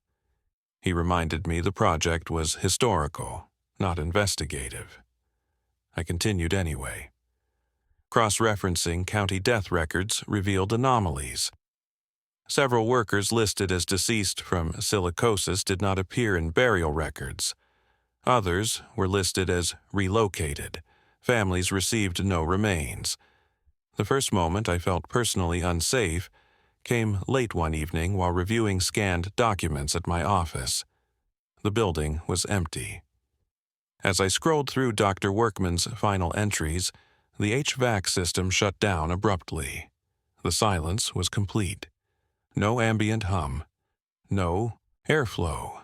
He reminded me the project was historical, not investigative. I continued anyway. Cross-referencing county death records revealed anomalies. Several workers listed as deceased from silicosis did not appear in burial records. Others were listed as relocated. Families received no remains. The first moment I felt personally unsafe came late one evening while reviewing scanned documents at my office. The building was empty. As I scrolled through Dr. Workman's final entries, the HVAC system shut down abruptly. The silence was complete. No ambient hum. No airflow.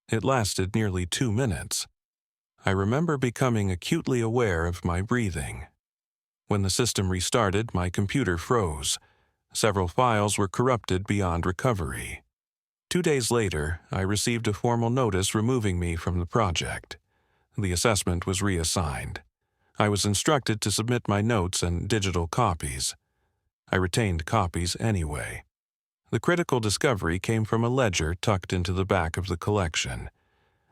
It lasted nearly 2 minutes. I remember becoming acutely aware of my breathing. When the system restarted, my computer froze. Several files were corrupted beyond recovery. 2 days later, I received a formal notice removing me from the project. The assessment was reassigned. I was instructed to submit my notes and digital copies. I retained copies anyway. The critical discovery came from a ledger tucked into the back of the collection.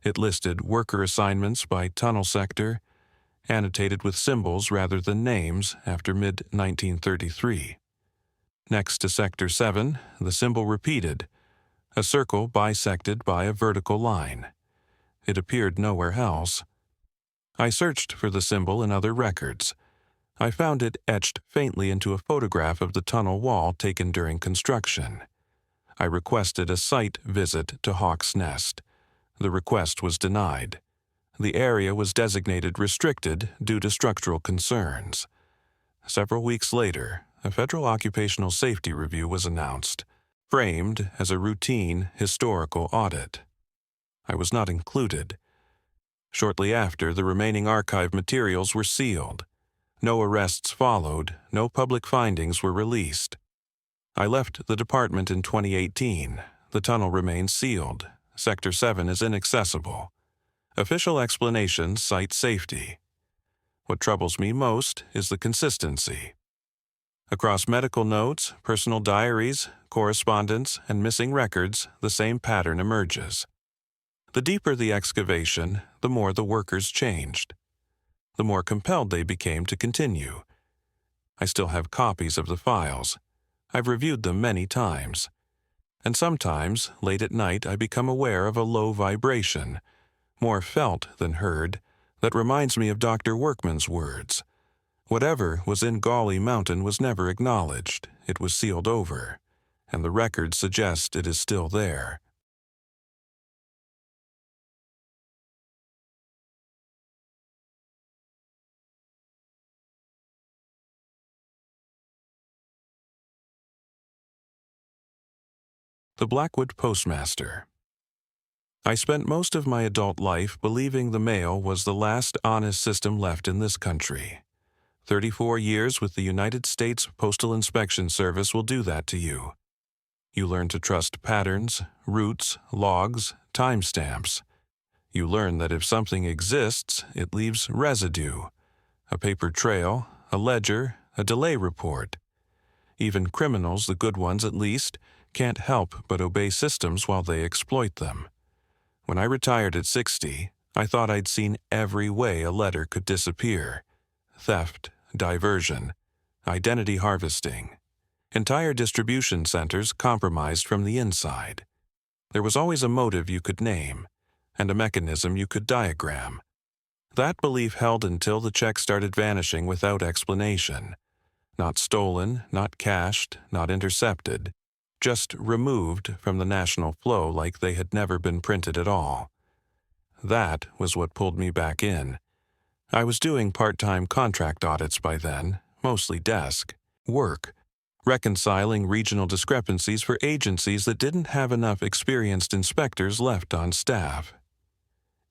It listed worker assignments by tunnel sector, annotated with symbols rather than names after mid-1933. Next to Sector 7, the symbol repeated, a circle bisected by a vertical line. It appeared nowhere else. I searched for the symbol in other records. I found it etched faintly into a photograph of the tunnel wall taken during construction. I requested a site visit to Hawk's Nest. The request was denied. The area was designated restricted due to structural concerns. Several weeks later, a federal occupational safety review was announced, framed as a routine historical audit. I was not included. Shortly after, the remaining archive materials were sealed. No arrests followed, no public findings were released. I left the department in 2018. The tunnel remains sealed. Sector 7 is inaccessible. Official explanations cite safety. What troubles me most is the consistency. Across medical notes, personal diaries, correspondence, and missing records, the same pattern emerges. The deeper the excavation, the more the workers changed. The more compelled they became to continue. I still have copies of the files. I've reviewed them many times. And sometimes, late at night, I become aware of a low vibration, more felt than heard, that reminds me of Dr. Workman's words. Whatever was in Gauley Mountain was never acknowledged. It was sealed over, and the records suggest it is still there. The Blackwood Postmaster. I spent most of my adult life believing the mail was the last honest system left in this country. 34 years with the United States Postal Inspection Service will do that to you. You learn to trust patterns, routes, logs, timestamps. You learn that if something exists, it leaves residue, a paper trail, a ledger, a delay report. Even criminals, the good ones at least, can't help but obey systems while they exploit them. When I retired at 60, I thought I'd seen every way a letter could disappear. Theft, diversion, identity harvesting. Entire distribution centers compromised from the inside. There was always a motive you could name, and a mechanism you could diagram. That belief held until the check started vanishing without explanation. Not stolen, not cached, not intercepted. Just removed from the national flow like they had never been printed at all. That was what pulled me back in. I was doing part-time contract audits by then, mostly desk work, reconciling regional discrepancies for agencies that didn't have enough experienced inspectors left on staff.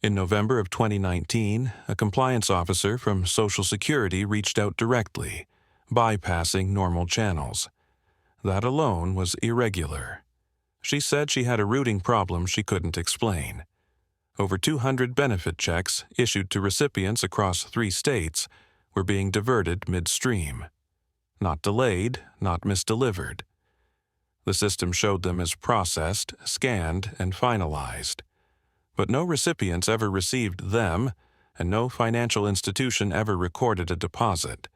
In November of 2019, a compliance officer from Social Security reached out directly, bypassing normal channels. That alone was irregular. She said she had a routing problem she couldn't explain. Over 200 benefit checks issued to recipients across 3 states were being diverted midstream. Not delayed, not misdelivered. The system showed them as processed, scanned, and finalized. But no recipients ever received them, and no financial institution ever recorded a deposit.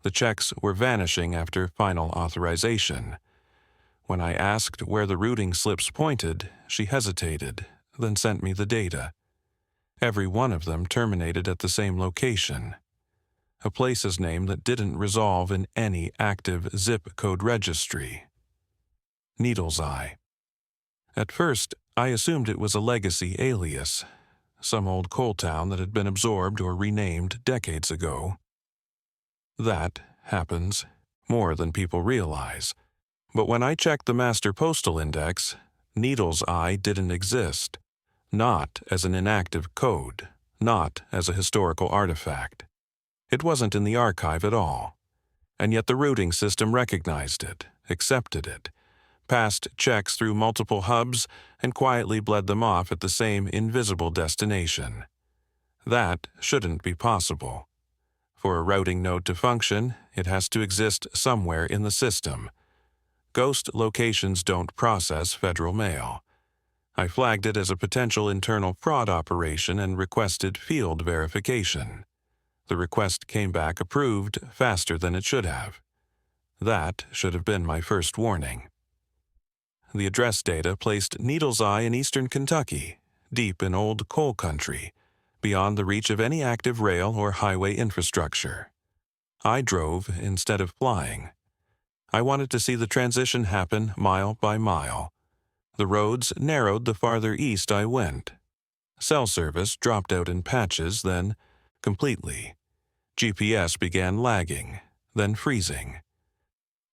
The checks were vanishing after final authorization. When I asked where the routing slips pointed, she hesitated, then sent me the data. Every one of them terminated at the same location. A place's name that didn't resolve in any active zip code registry. Needle's Eye. At first, I assumed it was a legacy alias, some old coal town that had been absorbed or renamed decades ago. That happens more than people realize. But when I checked the Master Postal Index, Needle's Eye didn't exist, not as an inactive code, not as a historical artifact. It wasn't in the archive at all. And yet the routing system recognized it, accepted it, passed checks through multiple hubs, and quietly bled them off at the same invisible destination. That shouldn't be possible. For a routing node to function, it has to exist somewhere in the system. Ghost locations don't process federal mail. I flagged it as a potential internal fraud operation and requested field verification. The request came back approved faster than it should have. That should have been my first warning. The address data placed Needle's Eye in eastern Kentucky, deep in old coal country, beyond the reach of any active rail or highway infrastructure. I drove instead of flying. I wanted to see the transition happen mile by mile. The roads narrowed the farther east I went. Cell service dropped out in patches, then completely. GPS began lagging, then freezing.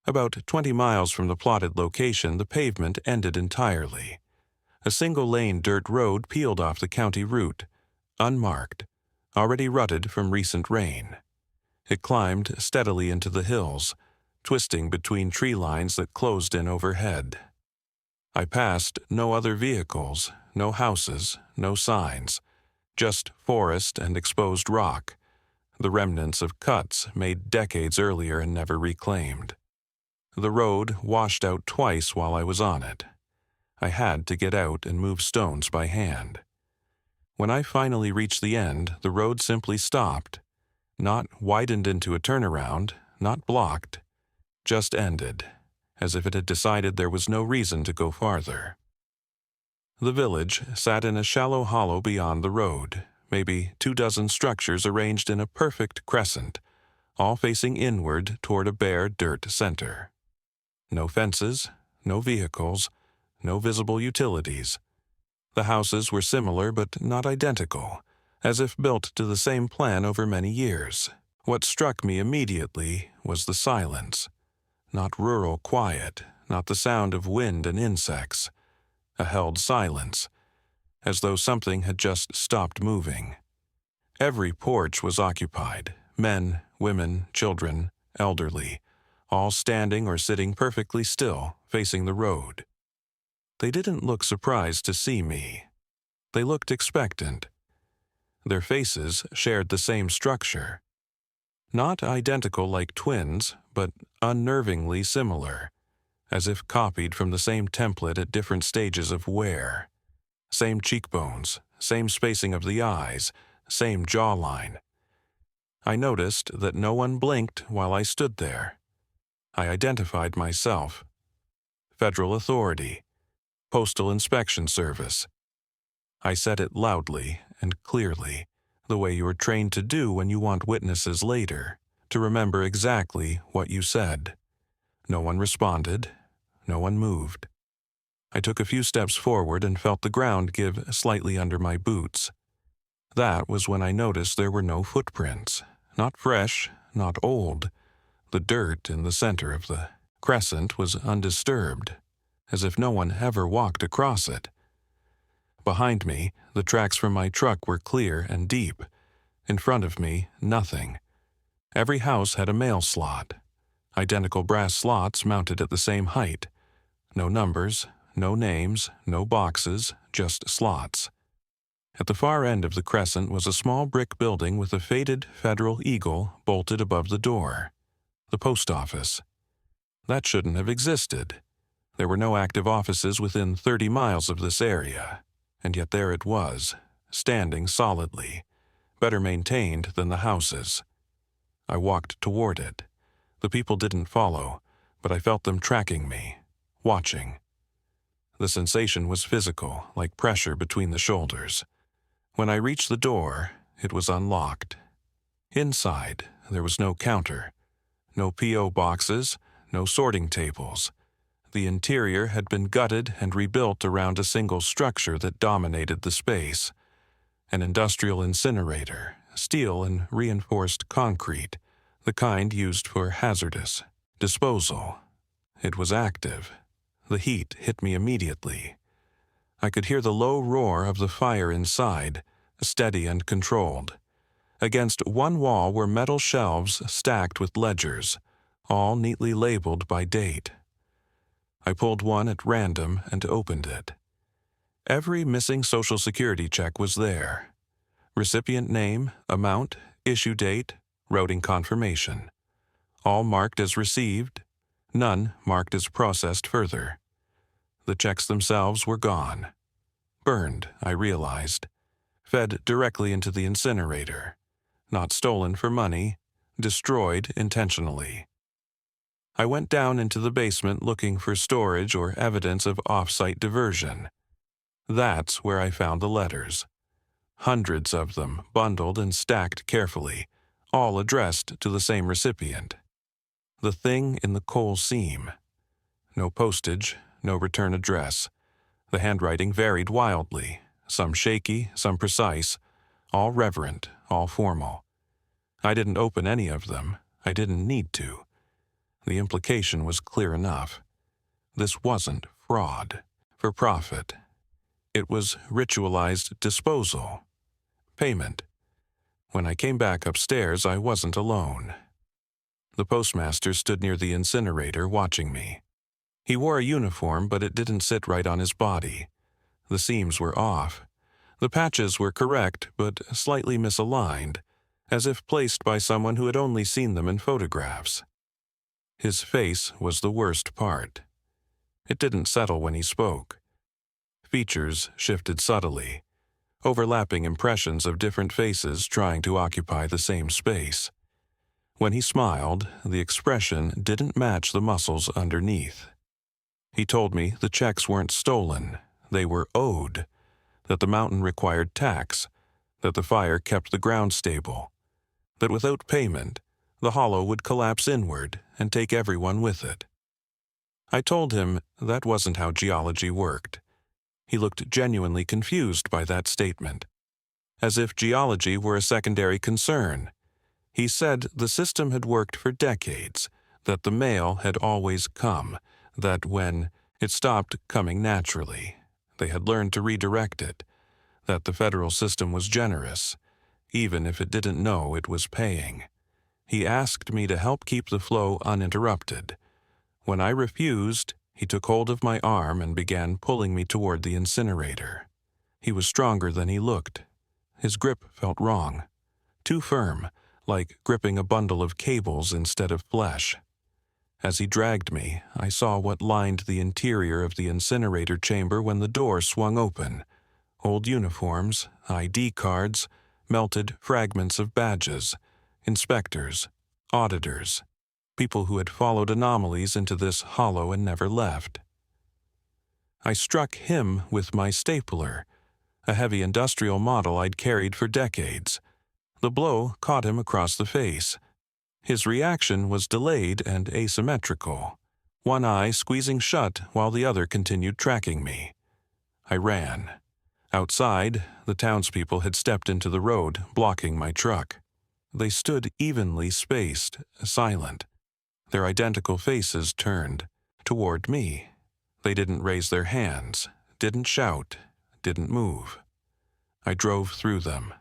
About 20 miles from the plotted location, the pavement ended entirely. A single-lane dirt road peeled off the county route, unmarked, already rutted from recent rain. It climbed steadily into the hills, twisting between tree lines that closed in overhead. I passed no other vehicles, no houses, no signs, just forest and exposed rock, the remnants of cuts made decades earlier and never reclaimed. The road washed out twice while I was on it. I had to get out and move stones by hand. When I finally reached the end, the road simply stopped, not widened into a turnaround, not blocked, just ended, as if it had decided there was no reason to go farther. The village sat in a shallow hollow beyond the road, maybe 24 structures arranged in a perfect crescent, all facing inward toward a bare dirt center. No fences, no vehicles, no visible utilities. The houses were similar but not identical, as if built to the same plan over many years. What struck me immediately was the silence. Not rural quiet, not the sound of wind and insects. A held silence, as though something had just stopped moving. Every porch was occupied, men, women, children, elderly, all standing or sitting perfectly still, facing the road. They didn't look surprised to see me. They looked expectant. Their faces shared the same structure. Not identical like twins, but unnervingly similar, as if copied from the same template at different stages of wear. Same cheekbones, same spacing of the eyes, same jawline. I noticed that no one blinked while I stood there. I identified myself. Federal Authority. Postal Inspection Service. I said it loudly and clearly, the way you are trained to do when you want witnesses later, to remember exactly what you said. No one responded. No one moved. I took a few steps forward and felt the ground give slightly under my boots. That was when I noticed there were no footprints. Not fresh, not old. The dirt in the center of the crescent was undisturbed, as if no one ever walked across it. Behind me, the tracks from my truck were clear and deep. In front of me, nothing. Every house had a mail slot. Identical brass slots mounted at the same height. No numbers, no names, no boxes, just slots. At the far end of the crescent was a small brick building with a faded federal eagle bolted above the door. The post office. That shouldn't have existed. There were no active offices within 30 miles of this area, and yet there it was, standing solidly, better maintained than the houses. I walked toward it. The people didn't follow, but I felt them tracking me, watching. The sensation was physical, like pressure between the shoulders. When I reached the door, it was unlocked. Inside, there was no counter, no P.O. boxes, no sorting tables. The interior had been gutted and rebuilt around a single structure that dominated the space. An industrial incinerator, steel and reinforced concrete, the kind used for hazardous disposal. It was active. The heat hit me immediately. I could hear the low roar of the fire inside, steady and controlled. Against one wall were metal shelves stacked with ledgers, all neatly labeled by date. I pulled one at random and opened it. Every missing Social Security check was there. Recipient name, amount, issue date, routing confirmation. All marked as received, none marked as processed further. The checks themselves were gone. Burned, I realized. Fed directly into the incinerator. Not stolen for money, destroyed intentionally. I went down into the basement looking for storage or evidence of off-site diversion. That's where I found the letters. Hundreds of them, bundled and stacked carefully, all addressed to the same recipient. The thing in the coal seam. No postage, no return address. The handwriting varied wildly, some shaky, some precise, all reverent, all formal. I didn't open any of them. I didn't need to. The implication was clear enough. This wasn't fraud, for profit. It was ritualized disposal. Payment. When I came back upstairs, I wasn't alone. The postmaster stood near the incinerator watching me. He wore a uniform, but it didn't sit right on his body. The seams were off. The patches were correct, but slightly misaligned, as if placed by someone who had only seen them in photographs. His face was the worst part. It didn't settle when he spoke. Features shifted subtly, overlapping impressions of different faces trying to occupy the same space. When he smiled, the expression didn't match the muscles underneath. He told me the checks weren't stolen, they were owed, that the mountain required tax, that the fire kept the ground stable, that without payment, the hollow would collapse inward and take everyone with it. I told him that wasn't how geology worked. He looked genuinely confused by that statement, as if geology were a secondary concern. He said the system had worked for decades, that the mail had always come, that when it stopped coming naturally, they had learned to redirect it, that the federal system was generous, even if it didn't know it was paying. He asked me to help keep the flow uninterrupted. When I refused, he took hold of my arm and began pulling me toward the incinerator. He was stronger than he looked. His grip felt wrong, too firm, like gripping a bundle of cables instead of flesh. As he dragged me, I saw what lined the interior of the incinerator chamber when the door swung open. Old uniforms, ID cards, melted fragments of badges, inspectors, auditors, people who had followed anomalies into this hollow and never left. I struck him with my stapler, a heavy industrial model I'd carried for decades. The blow caught him across the face. His reaction was delayed and asymmetrical, one eye squeezing shut while the other continued tracking me. I ran. Outside, the townspeople had stepped into the road, blocking my truck. They stood evenly spaced, silent, their identical faces turned toward me. They didn't raise their hands, didn't shout, didn't move. I drove through them.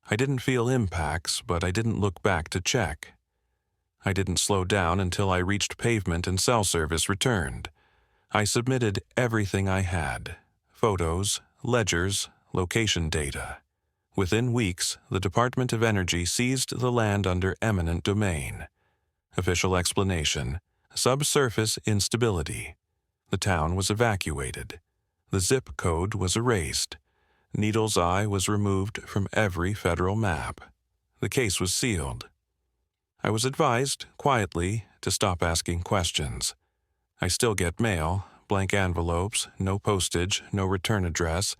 I didn't feel impacts, but I didn't look back to check. I didn't slow down until I reached pavement and cell service returned. I submitted everything I had: photos, ledgers, location data. Within weeks, the Department of Energy seized the land under eminent domain. Official explanation: subsurface instability. The town was evacuated. The zip code was erased. Needle's eye was removed from every federal map. The case was sealed. I was advised, quietly, to stop asking questions. I still get mail, blank envelopes, no postage, no return address.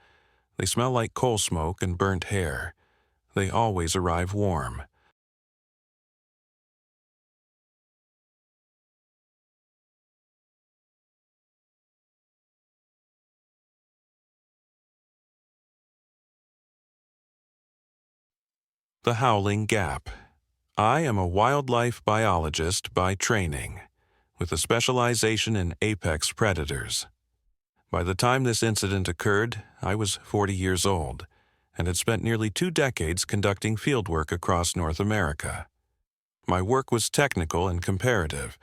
They smell like coal smoke and burnt hair. They always arrive warm. The Howling Gap. I am a wildlife biologist by training, with a specialization in apex predators. By the time this incident occurred, I was 40 years old and had spent nearly 2 decades conducting fieldwork across North America. My work was technical and comparative: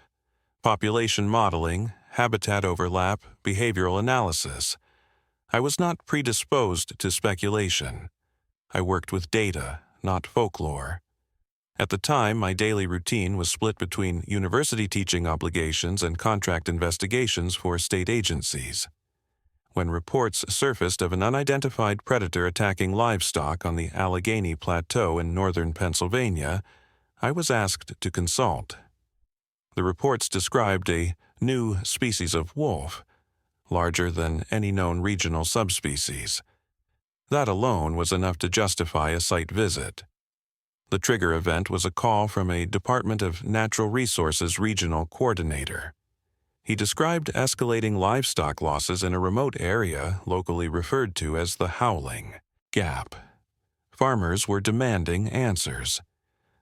population modeling, habitat overlap, behavioral analysis. I was not predisposed to speculation. I worked with data, not folklore. At the time, my daily routine was split between university teaching obligations and contract investigations for state agencies. When reports surfaced of an unidentified predator attacking livestock on the Allegheny Plateau in northern Pennsylvania, I was asked to consult. The reports described a new species of wolf, larger than any known regional subspecies. That alone was enough to justify a site visit. The trigger event was a call from a Department of Natural Resources regional coordinator. He described escalating livestock losses in a remote area locally referred to as the Howling Gap. Farmers were demanding answers.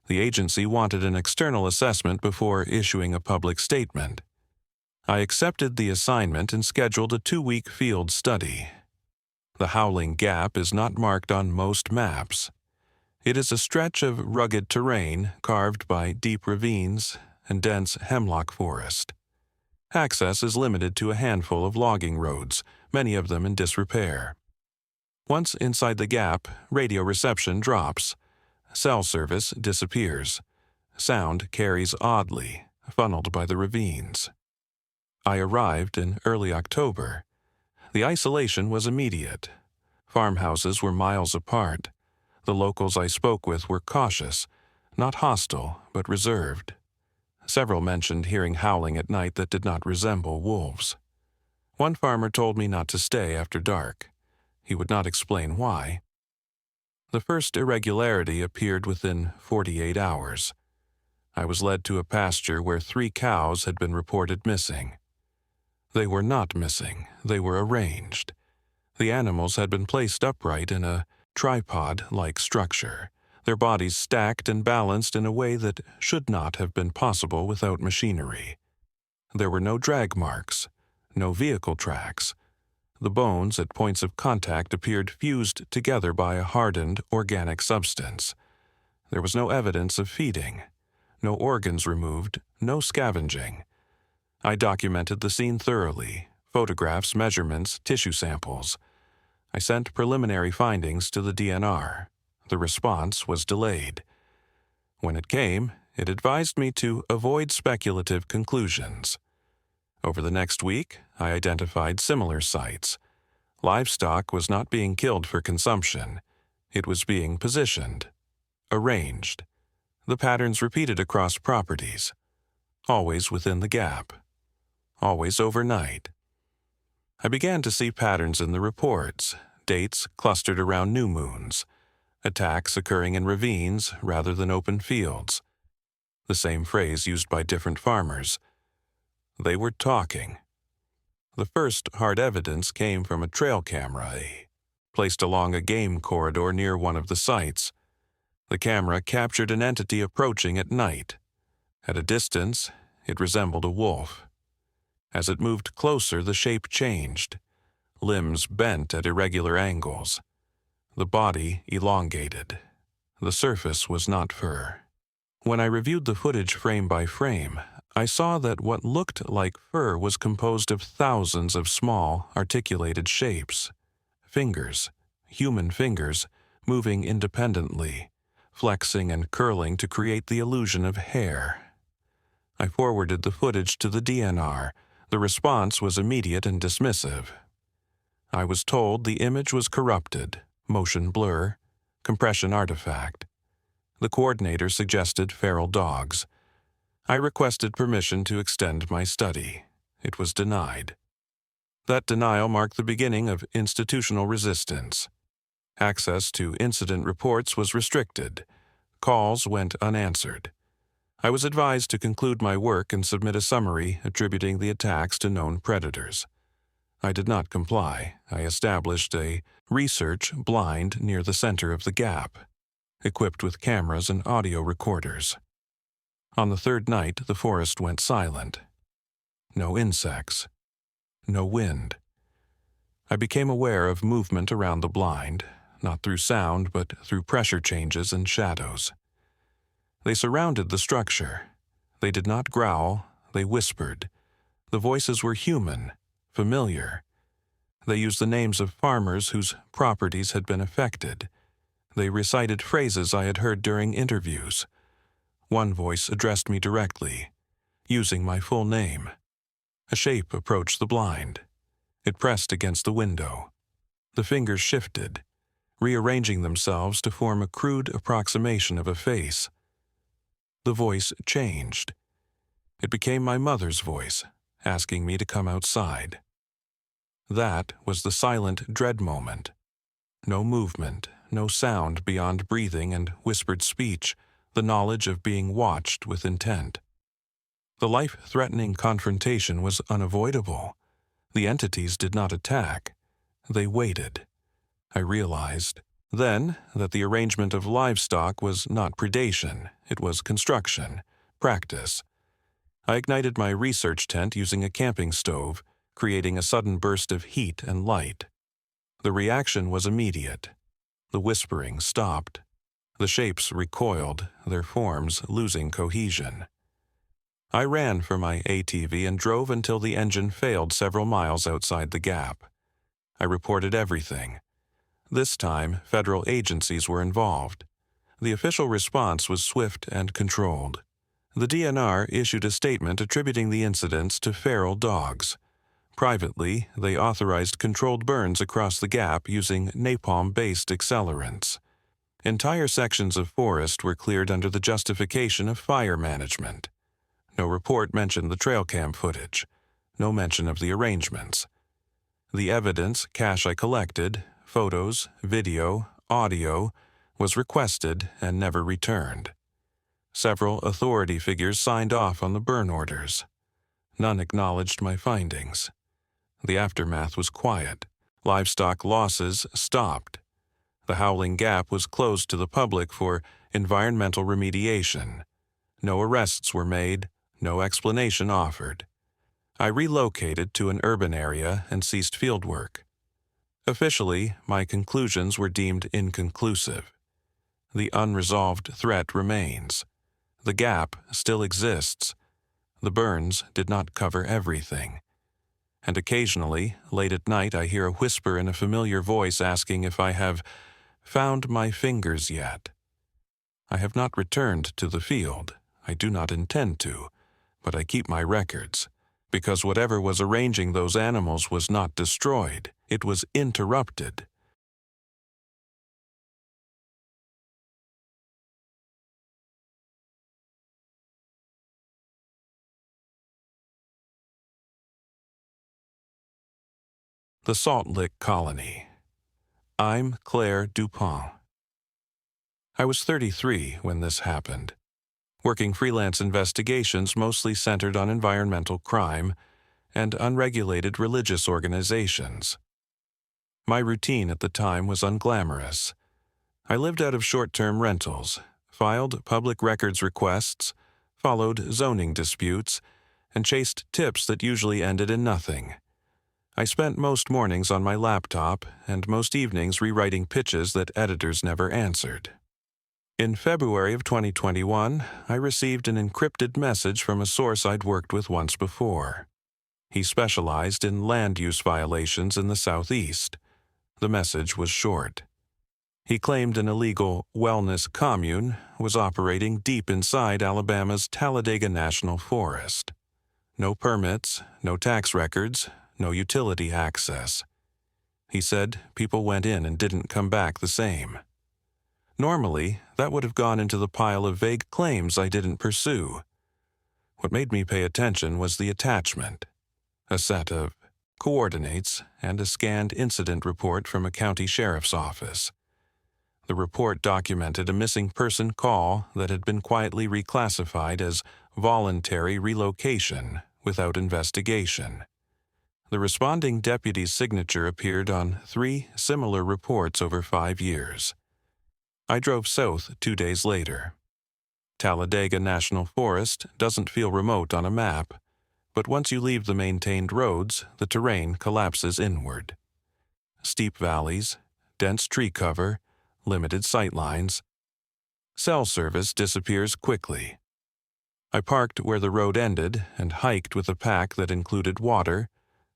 The agency wanted an external assessment before issuing a public statement. I accepted the assignment and scheduled a 2-week field study. The Howling Gap is not marked on most maps. It is a stretch of rugged terrain carved by deep ravines and dense hemlock forest. Access is limited to a handful of logging roads, many of them in disrepair. Once inside the gap, radio reception drops. Cell service disappears. Sound carries oddly, funneled by the ravines. I arrived in early October. The isolation was immediate. Farmhouses were miles apart. The locals I spoke with were cautious, not hostile, but reserved. Several mentioned hearing howling at night that did not resemble wolves. One farmer told me not to stay after dark. He would not explain why. The first irregularity appeared within 48 hours. I was led to a pasture where 3 cows had been reported missing. They were not missing, they were arranged. The animals had been placed upright in a tripod-like structure, their bodies stacked and balanced in a way that should not have been possible without machinery. There were no drag marks, no vehicle tracks. The bones at points of contact appeared fused together by a hardened organic substance. There was no evidence of feeding, no organs removed, no scavenging. I documented the scene thoroughly: photographs, measurements, tissue samples. I sent preliminary findings to the DNR. The response was delayed. When it came, it advised me to avoid speculative conclusions. Over the next week, I identified similar sites. Livestock was not being killed for consumption. It was being positioned, arranged. The patterns repeated across properties, always within the gap, always overnight. I began to see patterns in the reports, dates clustered around new moons, attacks occurring in ravines rather than open fields. The same phrase used by different farmers. They were talking. The first hard evidence came from a trail camera placed along a game corridor near one of the sites. The camera captured an entity approaching at night. At a distance, it resembled a wolf. As it moved closer, the shape changed. Limbs bent at irregular angles. The body elongated. The surface was not fur. When I reviewed the footage frame by frame, I saw that what looked like fur was composed of thousands of small, articulated shapes. Fingers, human fingers, moving independently, flexing and curling to create the illusion of hair. I forwarded the footage to the DNR. The response was immediate and dismissive. I was told the image was corrupted, motion blur, compression artifact. The coordinator suggested feral dogs. I requested permission to extend my study. It was denied. That denial marked the beginning of institutional resistance. Access to incident reports was restricted. Calls went unanswered. I was advised to conclude my work and submit a summary attributing the attacks to known predators. I did not comply. I established a research blind near the center of the gap. equipped with cameras and audio recorders. On the third night, the forest went silent. No insects. No wind. I became aware of movement around the blind, not through sound but through pressure changes and shadows. They surrounded the structure. They did not growl, they whispered. The voices were human, familiar. They used the names of farmers whose properties had been affected. They recited phrases I had heard during interviews. One voice addressed me directly, using my full name. A shape approached the blind. It pressed against the window. The fingers shifted, rearranging themselves to form a crude approximation of a face. The voice changed. It became my mother's voice, asking me to come outside. That was the silent dread moment. No movement, no sound beyond breathing and whispered speech, the knowledge of being watched with intent. The life-threatening confrontation was unavoidable. The entities did not attack. They waited. I realized then that the arrangement of livestock was not predation, it was construction, practice. I ignited my research tent using a camping stove, creating a sudden burst of heat and light. The reaction was immediate. The whispering stopped. The shapes recoiled, their forms losing cohesion. I ran for my ATV and drove until the engine failed several miles outside the gap. I reported everything. This time, federal agencies were involved. The official response was swift and controlled. The DNR issued a statement attributing the incidents to feral dogs. Privately, they authorized controlled burns across the gap using napalm-based accelerants. Entire sections of forest were cleared under the justification of fire management. No report mentioned the trail cam footage. No mention of the arrangements. The evidence cache I collected, photos, video, audio, was requested and never returned. Several authority figures signed off on the burn orders. None acknowledged my findings. The aftermath was quiet. Livestock losses stopped. The Howling Gap was closed to the public for environmental remediation. No arrests were made, no explanation offered. I relocated to an urban area and ceased fieldwork. Officially, my conclusions were deemed inconclusive. The unresolved threat remains. The gap still exists. The burns did not cover everything. And occasionally, late at night, I hear a whisper in a familiar voice asking if I have found my fingers yet. I have not returned to the field. I do not intend to, but I keep my records, because whatever was arranging those animals was not destroyed. It was interrupted. The Salt Lick Colony. I'm Claire Dupont. I was 33 when this happened, working freelance investigations mostly centered on environmental crime and unregulated religious organizations. My routine at the time was unglamorous. I lived out of short-term rentals, filed public records requests, followed zoning disputes, and chased tips that usually ended in nothing. I spent most mornings on my laptop and most evenings rewriting pitches that editors never answered. In February of 2021, I received an encrypted message from a source I'd worked with once before. He specialized in land use violations in the Southeast. The message was short. He claimed an illegal wellness commune was operating deep inside Alabama's Talladega National Forest. No permits, no tax records, no utility access. He said people went in and didn't come back the same. Normally, that would have gone into the pile of vague claims I didn't pursue. What made me pay attention was the attachment, a set of coordinates and a scanned incident report from a county sheriff's office. The report documented a missing person call that had been quietly reclassified as voluntary relocation without investigation. The responding deputy's signature appeared on 3 similar reports over 5 years. I drove south 2 days later. Talladega National Forest doesn't feel remote on a map, but once you leave the maintained roads, the terrain collapses inward. Steep valleys, dense tree cover, limited sightlines. Cell service disappears quickly. I parked where the road ended and hiked with a pack that included water,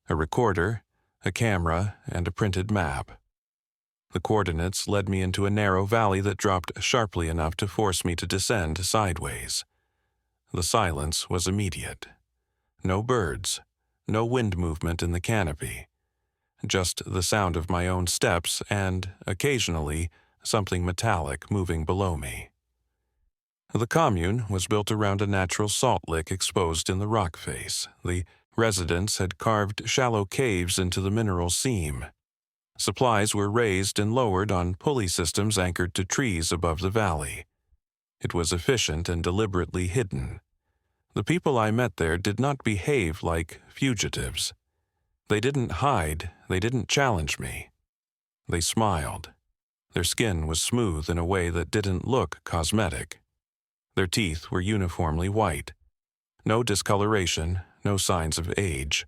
a recorder, a camera, and a printed map. The coordinates led me into a narrow valley that dropped sharply enough to force me to descend sideways. The silence was immediate. No birds, no wind movement in the canopy. Just the sound of my own steps and, occasionally, something metallic moving below me. The commune was built around a natural salt lick exposed in the rock face. The residents had carved shallow caves into the mineral seam. Supplies were raised and lowered on pulley systems anchored to trees above the valley. It was efficient and deliberately hidden. The people I met there did not behave like fugitives. They didn't hide, they didn't challenge me. They smiled. Their skin was smooth in a way that didn't look cosmetic. Their teeth were uniformly white. No discoloration, no signs of age.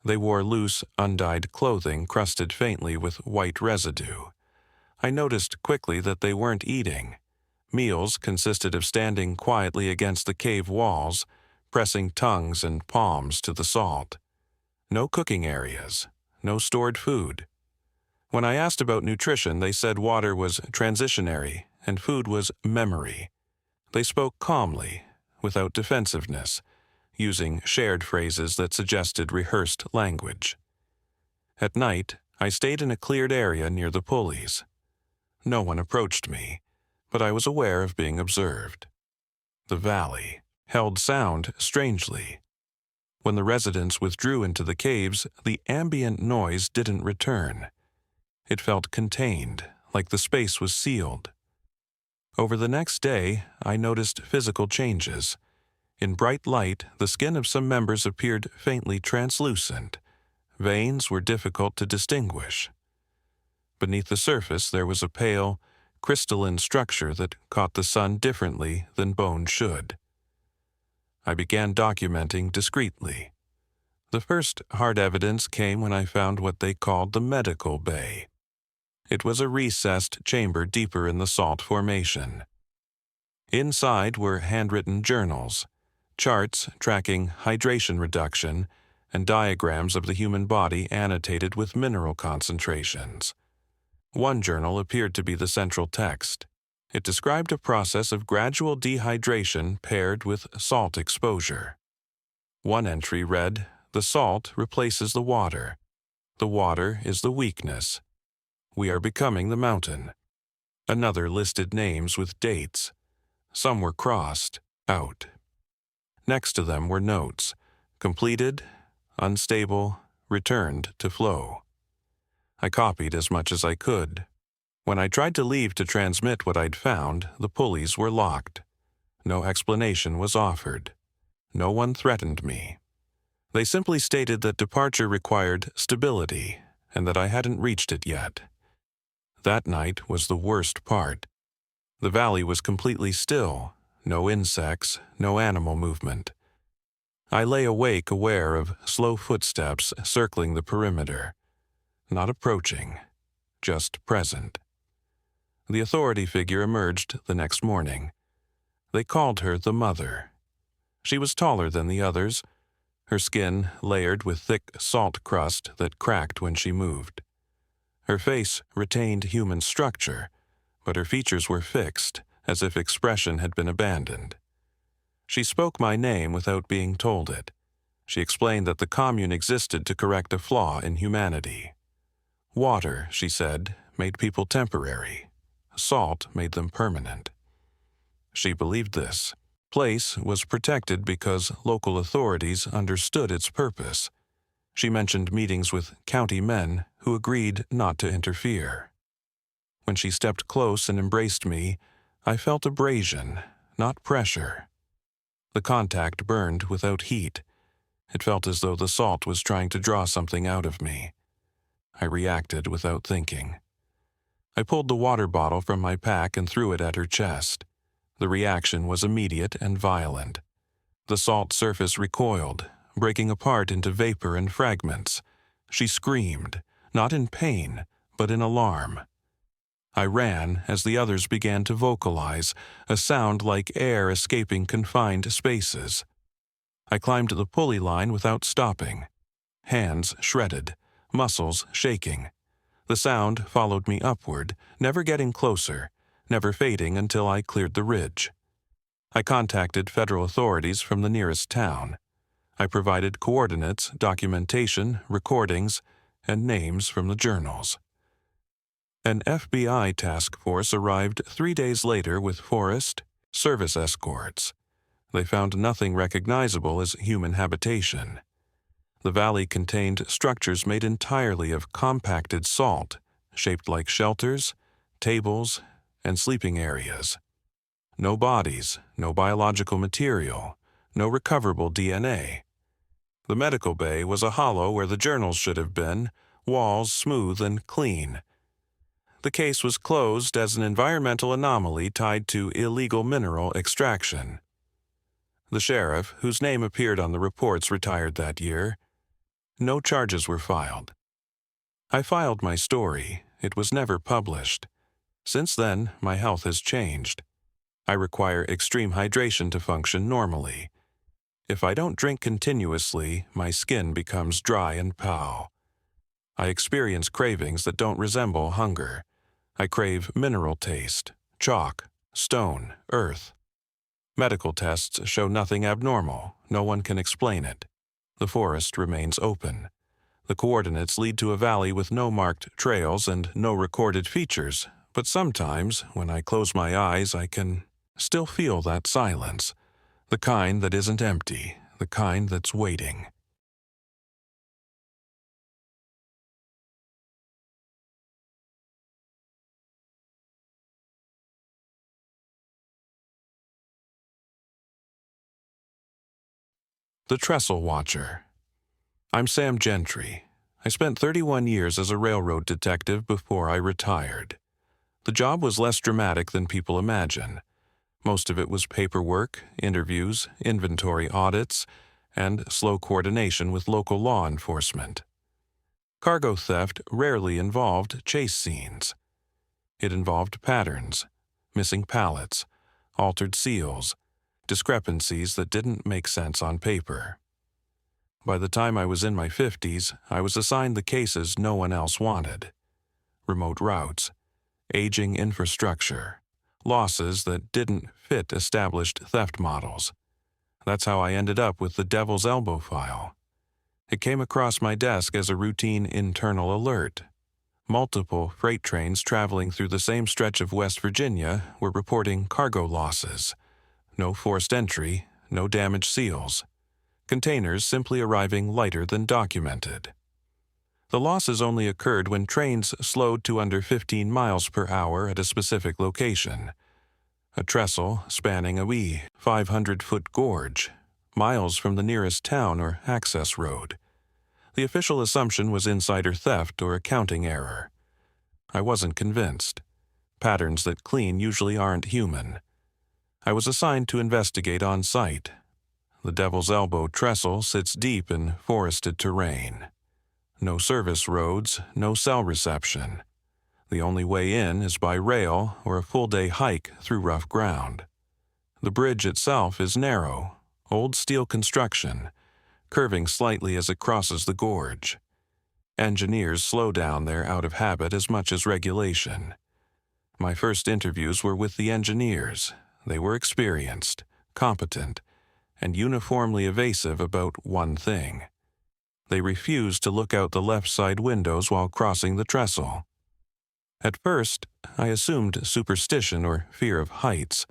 They wore loose, undyed clothing crusted faintly with white residue. I noticed quickly that they weren't eating. Meals consisted of standing quietly against the cave walls, pressing tongues and palms to the salt. No cooking areas, no stored food. When I asked about nutrition, they said water was transitionary and food was memory. They spoke calmly, without defensiveness, using shared phrases that suggested rehearsed language. At night, I stayed in a cleared area near the pulleys. No one approached me, but I was aware of being observed. The valley held sound strangely. When the residents withdrew into the caves, the ambient noise didn't return. It felt contained, like the space was sealed. Over the next day, I noticed physical changes. In bright light, the skin of some members appeared faintly translucent. Veins were difficult to distinguish. Beneath the surface, there was a pale, crystalline structure that caught the sun differently than bone should. I began documenting discreetly. The first hard evidence came when I found what they called the medical bay. It was a recessed chamber deeper in the salt formation. Inside were handwritten journals, charts tracking hydration reduction, and diagrams of the human body annotated with mineral concentrations. One journal appeared to be the central text. It described a process of gradual dehydration paired with salt exposure. One entry read, "The salt replaces the water. The water is the weakness. We are becoming the mountain." Another listed names with dates. Some were crossed out. Next to them were notes: completed, unstable, returned to flow. I copied as much as I could. When I tried to leave to transmit what I'd found, the pulleys were locked. No explanation was offered. No one threatened me. They simply stated that departure required stability and that I hadn't reached it yet. That night was the worst part. The valley was completely still, no insects, no animal movement. I lay awake, aware of slow footsteps circling the perimeter. Not approaching, just present. The authority figure emerged the next morning. They called her the Mother. She was taller than the others, her skin layered with thick salt crust that cracked when she moved. Her face retained human structure, but her features were fixed, as if expression had been abandoned. She spoke my name without being told it. She explained that the commune existed to correct a flaw in humanity. Water, she said, made people temporary. Salt made them permanent. She believed this. Place was protected because local authorities understood its purpose. She mentioned meetings with county men who agreed not to interfere. When she stepped close and embraced me, I felt abrasion, not pressure. The contact burned without heat. It felt as though the salt was trying to draw something out of me. I reacted without thinking. I pulled the water bottle from my pack and threw it at her chest. The reaction was immediate and violent. The salt surface recoiled, breaking apart into vapor and fragments. She screamed, not in pain, but in alarm. I ran as the others began to vocalize, a sound like air escaping confined spaces. I climbed the pulley line without stopping. Hands shredded, muscles shaking. The sound followed me upward, never getting closer, never fading until I cleared the ridge. I contacted federal authorities from the nearest town. I provided coordinates, documentation, recordings, and names from the journals. An FBI task force arrived 3 days later with Forest Service escorts. They found nothing recognizable as human habitation. The valley contained structures made entirely of compacted salt, shaped like shelters, tables, and sleeping areas. No bodies, no biological material, no recoverable DNA. The medical bay was a hollow where the journals should have been, walls smooth and clean. The case was closed as an environmental anomaly tied to illegal mineral extraction. The sheriff, whose name appeared on the reports, retired that year. No charges were filed. I filed my story. It was never published. Since then, my health has changed. I require extreme hydration to function normally. If I don't drink continuously, my skin becomes dry and pale. I experience cravings that don't resemble hunger. I crave mineral taste, chalk, stone, earth. Medical tests show nothing abnormal. No one can explain it. The forest remains open. The coordinates lead to a valley with no marked trails and no recorded features, but sometimes, when I close my eyes, I can still feel that silence, the kind that isn't empty, the kind that's waiting. The Trestle Watcher. I'm Sam Gentry. I spent 31 years as a railroad detective before I retired. The job was less dramatic than people imagine. Most of it was paperwork, interviews, inventory audits, and slow coordination with local law enforcement. Cargo theft rarely involved chase scenes. It involved patterns, missing pallets, altered seals, discrepancies that didn't make sense on paper. By the time I was in my 50s, I was assigned the cases no one else wanted. Remote routes, aging infrastructure, losses that didn't fit established theft models. That's how I ended up with the Devil's Elbow file. It came across my desk as a routine internal alert. Multiple freight trains traveling through the same stretch of West Virginia were reporting cargo losses. No forced entry, no damaged seals. Containers simply arriving lighter than documented. The losses only occurred when trains slowed to under 15 miles per hour at a specific location. A trestle spanning a wee 500-foot gorge, miles from the nearest town or access road. The official assumption was insider theft or accounting error. I wasn't convinced. Patterns that clean usually aren't human. I was assigned to investigate on site. The Devil's Elbow trestle sits deep in forested terrain. No service roads, no cell reception. The only way in is by rail or a full-day hike through rough ground. The bridge itself is narrow, old steel construction, curving slightly as it crosses the gorge. Engineers slow down there out of habit as much as regulation. My first interviews were with the engineers. They were experienced, competent, and uniformly evasive about one thing. They refused to look out the left side windows while crossing the trestle. At first, I assumed superstition or fear of heights.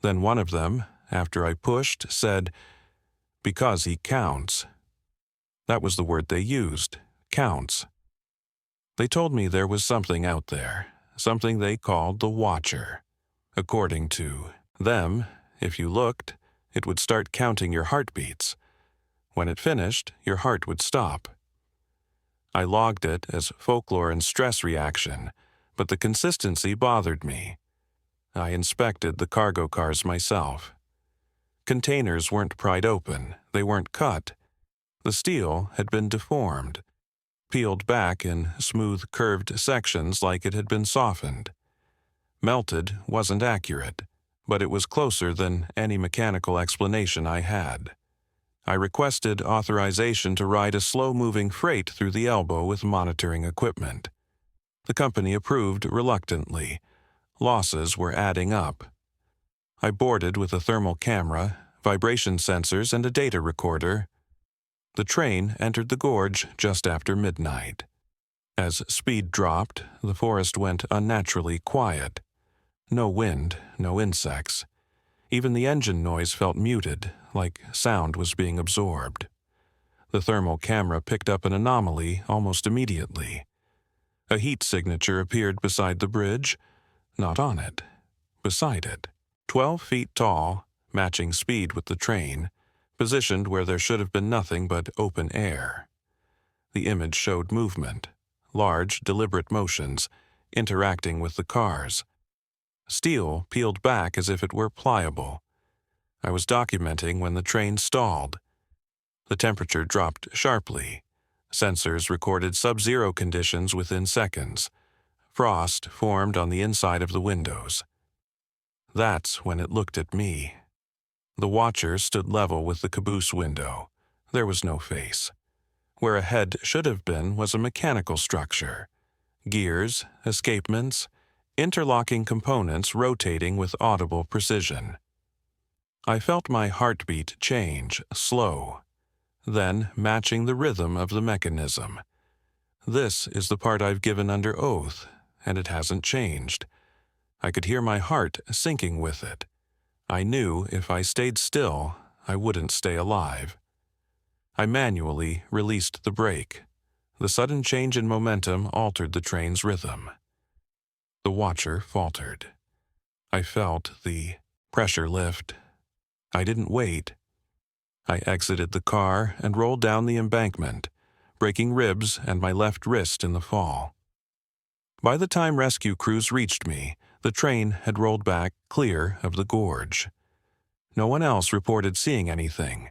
Then one of them, after I pushed, said, "Because he counts." That was the word they used, counts. They told me there was something out there, something they called the Watcher. According to them, if you looked, it would start counting your heartbeats. When it finished, your heart would stop. I logged it as folklore and stress reaction, but the consistency bothered me. I inspected the cargo cars myself. Containers weren't pried open, they weren't cut. The steel had been deformed, peeled back in smooth, curved sections like it had been softened. Melted wasn't accurate, but it was closer than any mechanical explanation I had. I requested authorization to ride a slow-moving freight through the elbow with monitoring equipment. The company approved reluctantly. Losses were adding up. I boarded with a thermal camera, vibration sensors, and a data recorder. The train entered the gorge just after midnight. As speed dropped, the forest went unnaturally quiet. No wind, no insects. Even the engine noise felt muted, like sound was being absorbed. The thermal camera picked up an anomaly almost immediately. A heat signature appeared beside the bridge, not on it, beside it. 12 feet tall, matching speed with the train, positioned where there should have been nothing but open air. The image showed movement, large, deliberate motions, interacting with the cars. Steel peeled back as if it were pliable. I was documenting when the train stalled. The temperature dropped sharply. Sensors recorded sub-zero conditions within seconds. Frost formed on the inside of the windows. That's when it looked at me. The watcher stood level with the caboose window. There was no face. Where a head should have been was a mechanical structure. Gears, escapements, interlocking components rotating with audible precision. I felt my heartbeat change, slow, then matching the rhythm of the mechanism. This is the part I've given under oath, and it hasn't changed. I could hear my heart sinking with it. I knew if I stayed still, I wouldn't stay alive. I manually released the brake. The sudden change in momentum altered the train's rhythm. The watcher faltered. I felt the pressure lift. I didn't wait. I exited the car and rolled down the embankment, breaking ribs and my left wrist in the fall. By the time rescue crews reached me, the train had rolled back clear of the gorge. No one else reported seeing anything.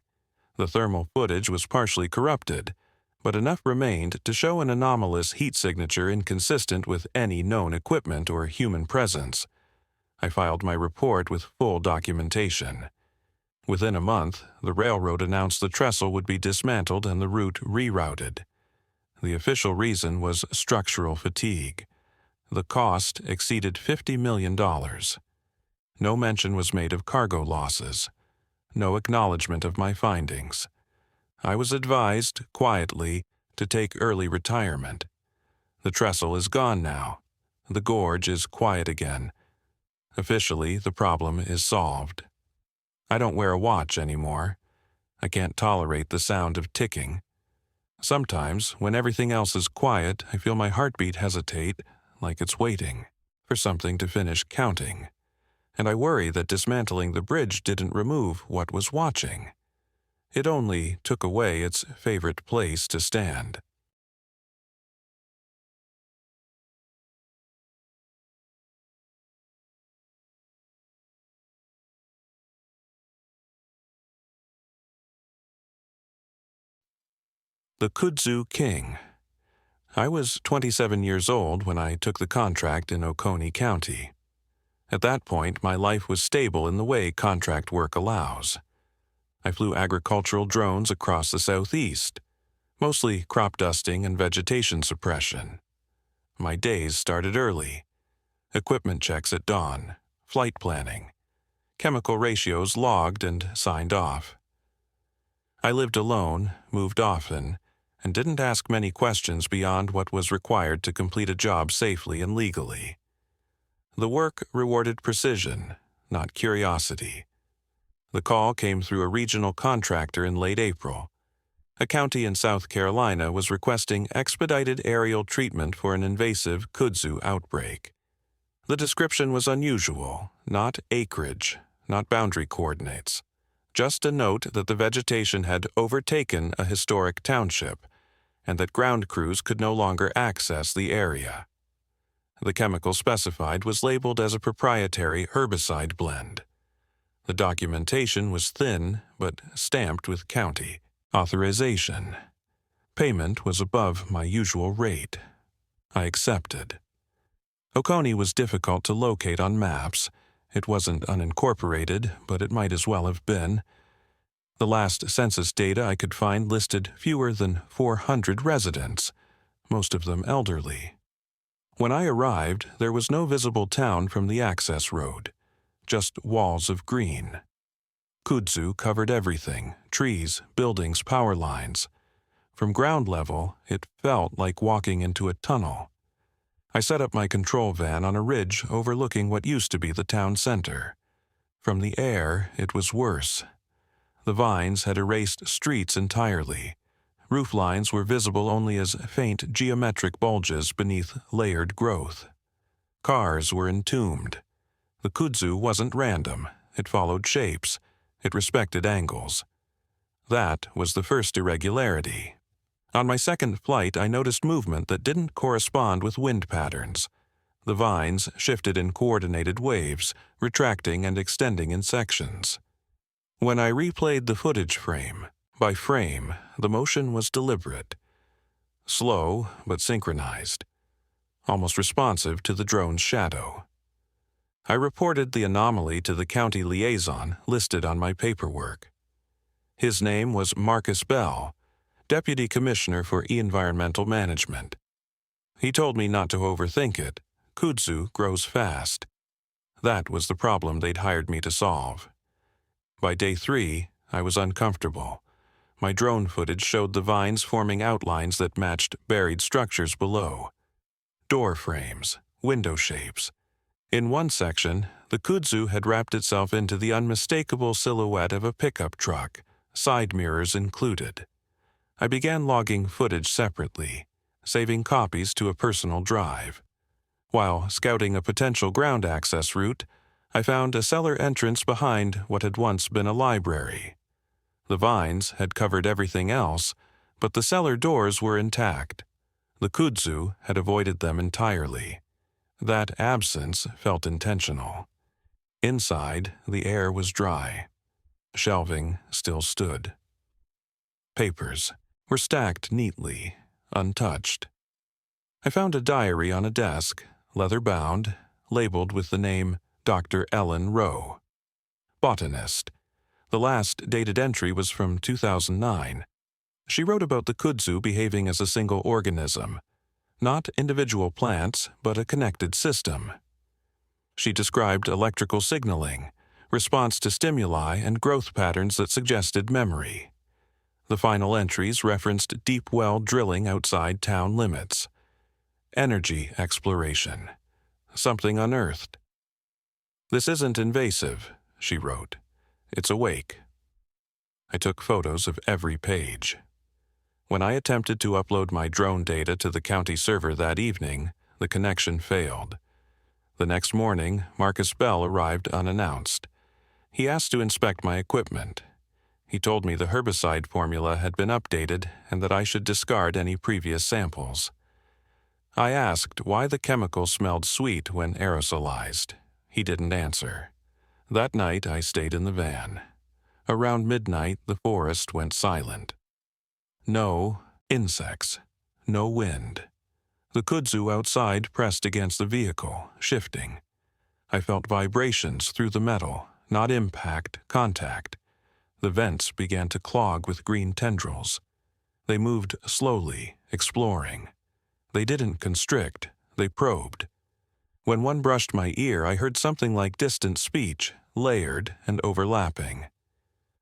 The thermal footage was partially corrupted, but enough remained to show an anomalous heat signature inconsistent with any known equipment or human presence. I filed my report with full documentation. Within a month, the railroad announced the trestle would be dismantled and the route rerouted. The official reason was structural fatigue. The cost exceeded $50 million. No mention was made of cargo losses. No acknowledgement of my findings. I was advised, quietly, to take early retirement. The trestle is gone now. The gorge is quiet again. Officially, the problem is solved. I don't wear a watch anymore. I can't tolerate the sound of ticking. Sometimes, when everything else is quiet, I feel my heartbeat hesitate, like it's waiting for something to finish counting. And I worry that dismantling the bridge didn't remove what was watching. It only took away its favorite place to stand. The Kudzu King. I was 27 years old when I took the contract in Oconee County. At that point, my life was stable in the way contract work allows. I flew agricultural drones across the southeast, mostly crop dusting and vegetation suppression. My days started early. Equipment checks at dawn, flight planning, chemical ratios logged and signed off. I lived alone, moved often, and didn't ask many questions beyond what was required to complete a job safely and legally. The work rewarded precision, not curiosity. The call came through a regional contractor in late April. A county in South Carolina was requesting expedited aerial treatment for an invasive kudzu outbreak. The description was unusual, not acreage, not boundary coordinates. Just a note that the vegetation had overtaken a historic township, and that ground crews could no longer access the area. The chemical specified was labeled as a proprietary herbicide blend. The documentation was thin, but stamped with county authorization. Payment was above my usual rate. I accepted. Oconee was difficult to locate on maps. It wasn't unincorporated, but it might as well have been. The last census data I could find listed fewer than 400 residents, most of them elderly. When I arrived, there was no visible town from the access road, just walls of green. Kudzu covered everything: trees, buildings, power lines. From ground level, it felt like walking into a tunnel. I set up my control van on a ridge overlooking what used to be the town center. From the air, it was worse. The vines had erased streets entirely. Roof lines were visible only as faint geometric bulges beneath layered growth. Cars were entombed. The kudzu wasn't random. It followed shapes. It respected angles. That was the first irregularity. On my second flight, I noticed movement that didn't correspond with wind patterns. The vines shifted in coordinated waves, retracting and extending in sections. When I replayed the footage frame by frame, the motion was deliberate. Slow, but synchronized. Almost responsive to the drone's shadow. I reported the anomaly to the county liaison listed on my paperwork. His name was Marcus Bell, Deputy Commissioner for Environmental Management. He told me not to overthink it. Kudzu grows fast. That was the problem they'd hired me to solve. By day 3, I was uncomfortable. My drone footage showed the vines forming outlines that matched buried structures below. Door frames, window shapes. In one section, the kudzu had wrapped itself into the unmistakable silhouette of a pickup truck, side mirrors included. I began logging footage separately, saving copies to a personal drive. While scouting a potential ground access route, I found a cellar entrance behind what had once been a library. The vines had covered everything else, but the cellar doors were intact. The kudzu had avoided them entirely. That absence felt intentional. Inside, the air was dry. Shelving still stood. Papers were stacked neatly, untouched. I found a diary on a desk, leather-bound, labeled with the name Dr. Ellen Rowe. Botanist. The last dated entry was from 2009. She wrote about the kudzu behaving as a single organism, not individual plants, but a connected system. She described electrical signaling, response to stimuli, and growth patterns that suggested memory. The final entries referenced deep well drilling outside town limits. Energy exploration. Something unearthed. "This isn't invasive," she wrote. "It's awake." I took photos of every page. When I attempted to upload my drone data to the county server that evening, the connection failed. The next morning, Marcus Bell arrived unannounced. He asked to inspect my equipment. He told me the herbicide formula had been updated and that I should discard any previous samples. I asked why the chemical smelled sweet when aerosolized. He didn't answer. That night, I stayed in the van. Around midnight, the forest went silent. No insects, no wind. The kudzu outside pressed against the vehicle, shifting. I felt vibrations through the metal, not impact, contact. The vents began to clog with green tendrils. They moved slowly, exploring. They didn't constrict, they probed. When one brushed my ear, I heard something like distant speech, layered and overlapping.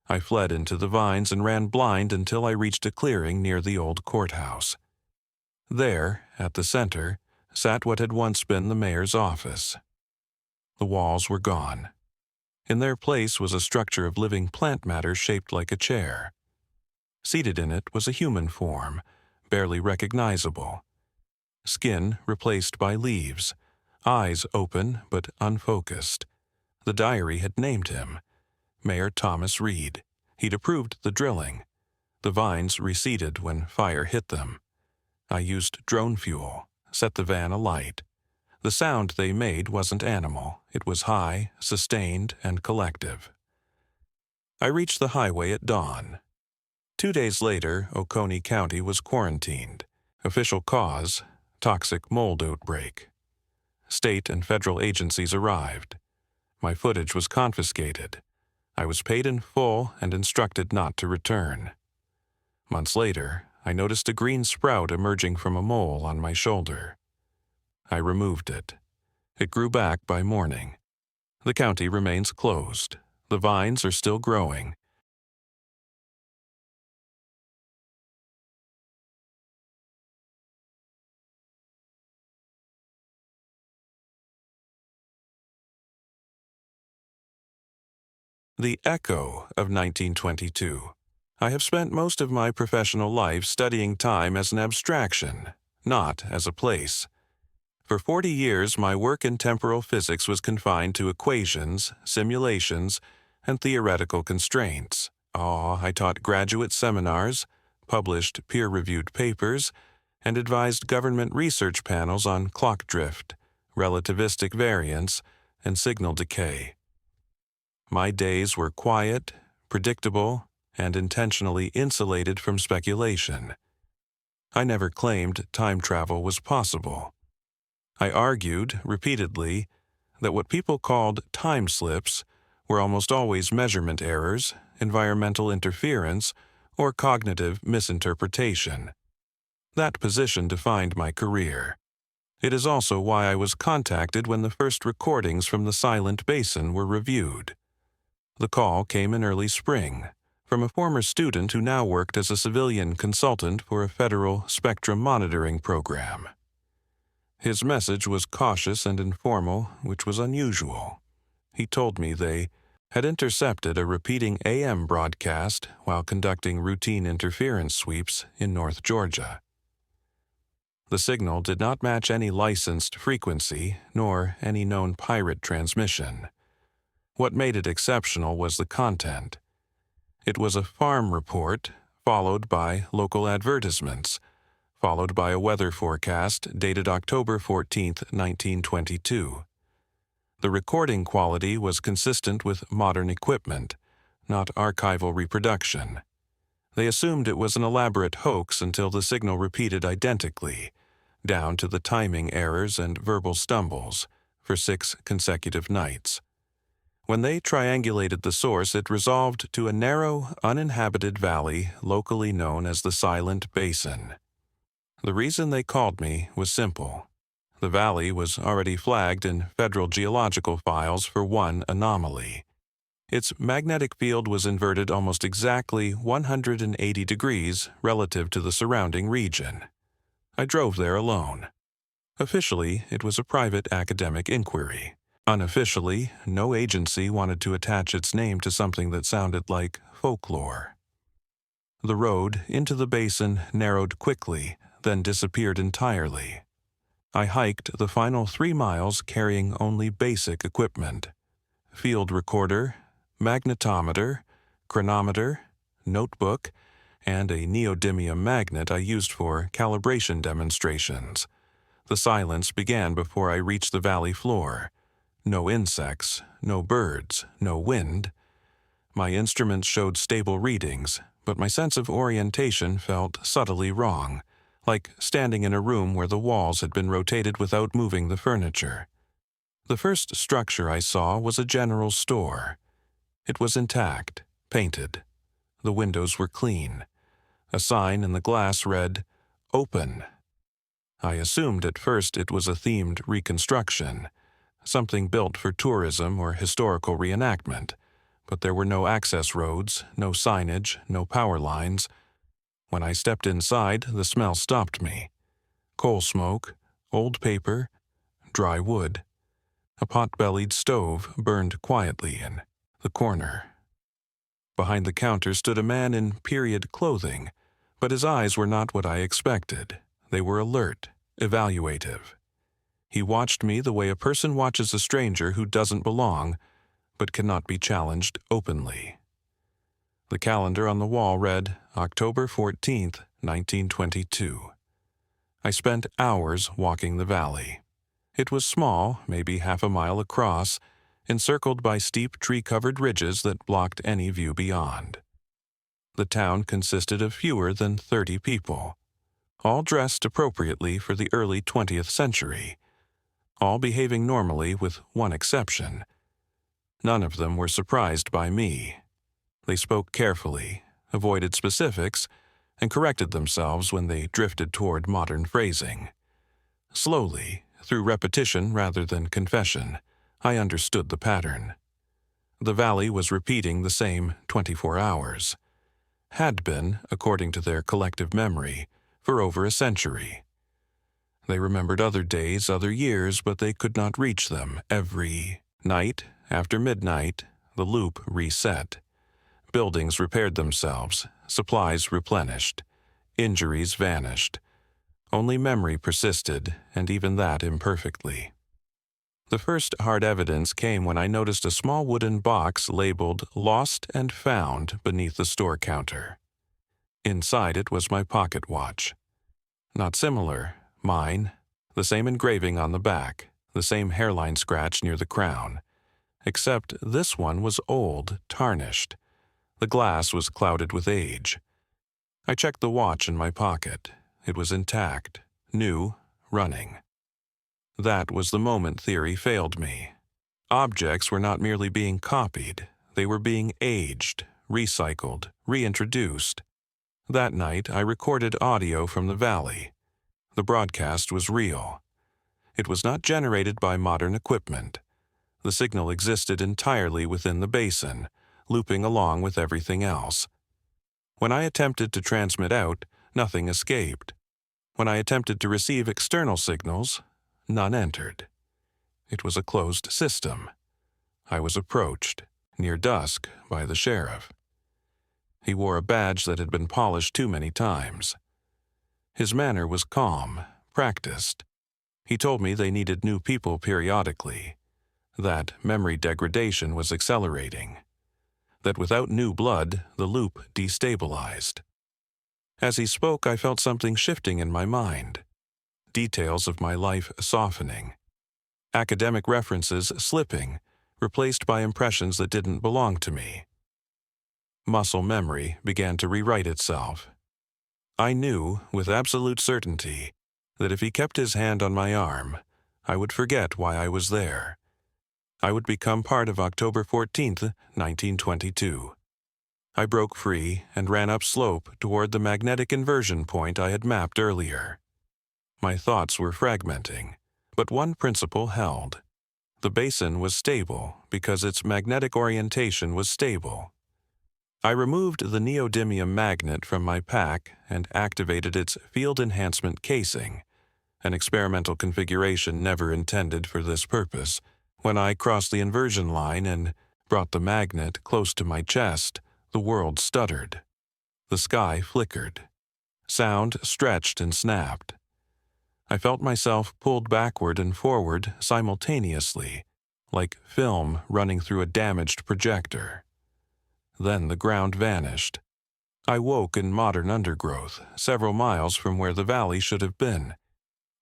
I fled into the vines and ran blind until I reached a clearing near the old courthouse. There, at the center, sat what had once been the mayor's office. The walls were gone. In their place was a structure of living plant matter shaped like a chair. Seated in it was a human form, barely recognizable. Skin replaced by leaves, eyes open but unfocused. The diary had named him, Mayor Thomas Reed. He'd approved the drilling. The vines receded when fire hit them. I used drone fuel, set the van alight. The sound they made wasn't animal. It was high, sustained, and collective. I reached the highway at dawn. 2 days later, Oconee County was quarantined. Official cause: toxic mold outbreak. State and federal agencies arrived. My footage was confiscated. I was paid in full and instructed not to return. Months later, I noticed a green sprout emerging from a mole on my shoulder. I removed it. It grew back by morning. The county remains closed. The vines are still growing. The echo of 1922. I have spent most of my professional life studying time as an abstraction, not as a place. For 40 years, my work in temporal physics was confined to equations, simulations, and theoretical constraints. I taught graduate seminars, published peer-reviewed papers, and advised government research panels on clock drift, relativistic variance, and signal decay. My days were quiet, predictable, and intentionally insulated from speculation. I never claimed time travel was possible. I argued, repeatedly, that what people called time slips were almost always measurement errors, environmental interference, or cognitive misinterpretation. That position defined my career. It is also why I was contacted when the first recordings from the Silent Basin were reviewed. The call came in early spring, from a former student who now worked as a civilian consultant for a federal spectrum monitoring program. His message was cautious and informal, which was unusual. He told me they had intercepted a repeating AM broadcast while conducting routine interference sweeps in North Georgia. The signal did not match any licensed frequency nor any known pirate transmission. What made it exceptional was the content. It was a farm report, followed by local advertisements, followed by a weather forecast dated October 14, 1922. The recording quality was consistent with modern equipment, not archival reproduction. They assumed it was an elaborate hoax until the signal repeated identically, down to the timing errors and verbal stumbles, for 6 consecutive nights. When they triangulated the source, it resolved to a narrow, uninhabited valley locally known as the Silent Basin. The reason they called me was simple. The valley was already flagged in federal geological files for one anomaly. Its magnetic field was inverted almost exactly 180 degrees relative to the surrounding region. I drove there alone. Officially, it was a private academic inquiry. Unofficially, no agency wanted to attach its name to something that sounded like folklore. The road into the basin narrowed quickly, then disappeared entirely. I hiked the final 3 miles carrying only basic equipment: field recorder, magnetometer, chronometer, notebook, and a neodymium magnet I used for calibration demonstrations. The silence began before I reached the valley floor. No insects, no birds, no wind. My instruments showed stable readings, but my sense of orientation felt subtly wrong, like standing in a room where the walls had been rotated without moving the furniture. The first structure I saw was a general store. It was intact, painted. The windows were clean. A sign in the glass read, "Open." I assumed at first it was a themed reconstruction, something built for tourism or historical reenactment, but there were no access roads, no signage, no power lines. When I stepped inside, the smell stopped me. Coal smoke, old paper, dry wood. A pot-bellied stove burned quietly in the corner. Behind the counter stood a man in period clothing, but his eyes were not what I expected. They were alert, evaluative. He watched me the way a person watches a stranger who doesn't belong, but cannot be challenged openly. The calendar on the wall read October 14th, 1922. I spent hours walking the valley. It was small, maybe half a mile across, encircled by steep tree-covered ridges that blocked any view beyond. The town consisted of fewer than 30 people, all dressed appropriately for the early 20th century, all behaving normally with one exception. None of them were surprised by me. They spoke carefully, avoided specifics, and corrected themselves when they drifted toward modern phrasing. Slowly, through repetition rather than confession, I understood the pattern. The valley was repeating the same 24 hours. Had been, according to their collective memory, for over a century. They remembered other days, other years, but they could not reach them. Every night, after midnight, the loop reset. Buildings repaired themselves, supplies replenished, injuries vanished. Only memory persisted, and even that imperfectly. The first hard evidence came when I noticed a small wooden box labeled "Lost and Found" beneath the store counter. Inside it was my pocket watch. Not similar, mine, the same engraving on the back, the same hairline scratch near the crown, except this one was old, tarnished. The glass was clouded with age. I checked the watch in my pocket. It was intact, new, running. That was the moment theory failed me. Objects were not merely being copied, they were being aged, recycled, reintroduced. That night, I recorded audio from the valley. The broadcast was real. It was not generated by modern equipment. The signal existed entirely within the basin, looping along with everything else. When I attempted to transmit out, nothing escaped. When I attempted to receive external signals, none entered. It was a closed system. I was approached, near dusk, by the sheriff. He wore a badge that had been polished too many times. His manner was calm, practiced. He told me they needed new people periodically, that memory degradation was accelerating, that without new blood, the loop destabilized. As he spoke, I felt something shifting in my mind. Details of my life softening. Academic references slipping, replaced by impressions that didn't belong to me. Muscle memory began to rewrite itself. I knew, with absolute certainty, that if he kept his hand on my arm, I would forget why I was there. I would become part of October 14th, 1922. I broke free and ran upslope toward the magnetic inversion point I had mapped earlier. My thoughts were fragmenting, but one principle held. The basin was stable because its magnetic orientation was stable. I removed the neodymium magnet from my pack and activated its field enhancement casing, an experimental configuration never intended for this purpose. When I crossed the inversion line and brought the magnet close to my chest, the world stuttered. The sky flickered. Sound stretched and snapped. I felt myself pulled backward and forward simultaneously, like film running through a damaged projector. Then the ground vanished. I woke in modern undergrowth, several miles from where the valley should have been.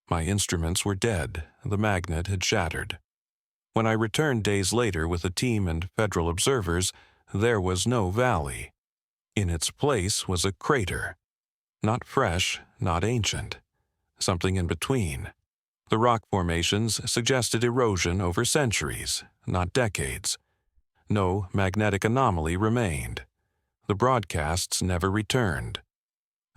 My instruments were dead, the magnet had shattered. When I returned days later with a team and federal observers, there was no valley. In its place was a crater. Not fresh, not ancient. Something in between. The rock formations suggested erosion over centuries, not decades. No magnetic anomaly remained. The broadcasts never returned.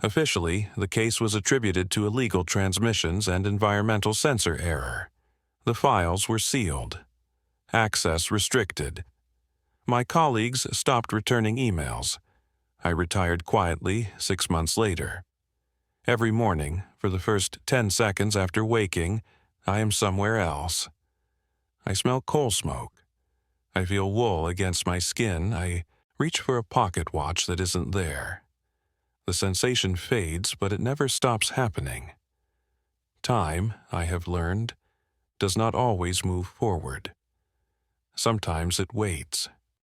Officially, the case was attributed to illegal transmissions and environmental sensor error. The files were sealed. Access restricted. My colleagues stopped returning emails. I retired quietly 6 months later. Every morning, for the first 10 seconds after waking, I am somewhere else. I smell coal smoke. I feel wool against my skin. I reach for a pocket watch that isn't there. The sensation fades, but it never stops happening. Time, I have learned, does not always move forward. Sometimes it waits.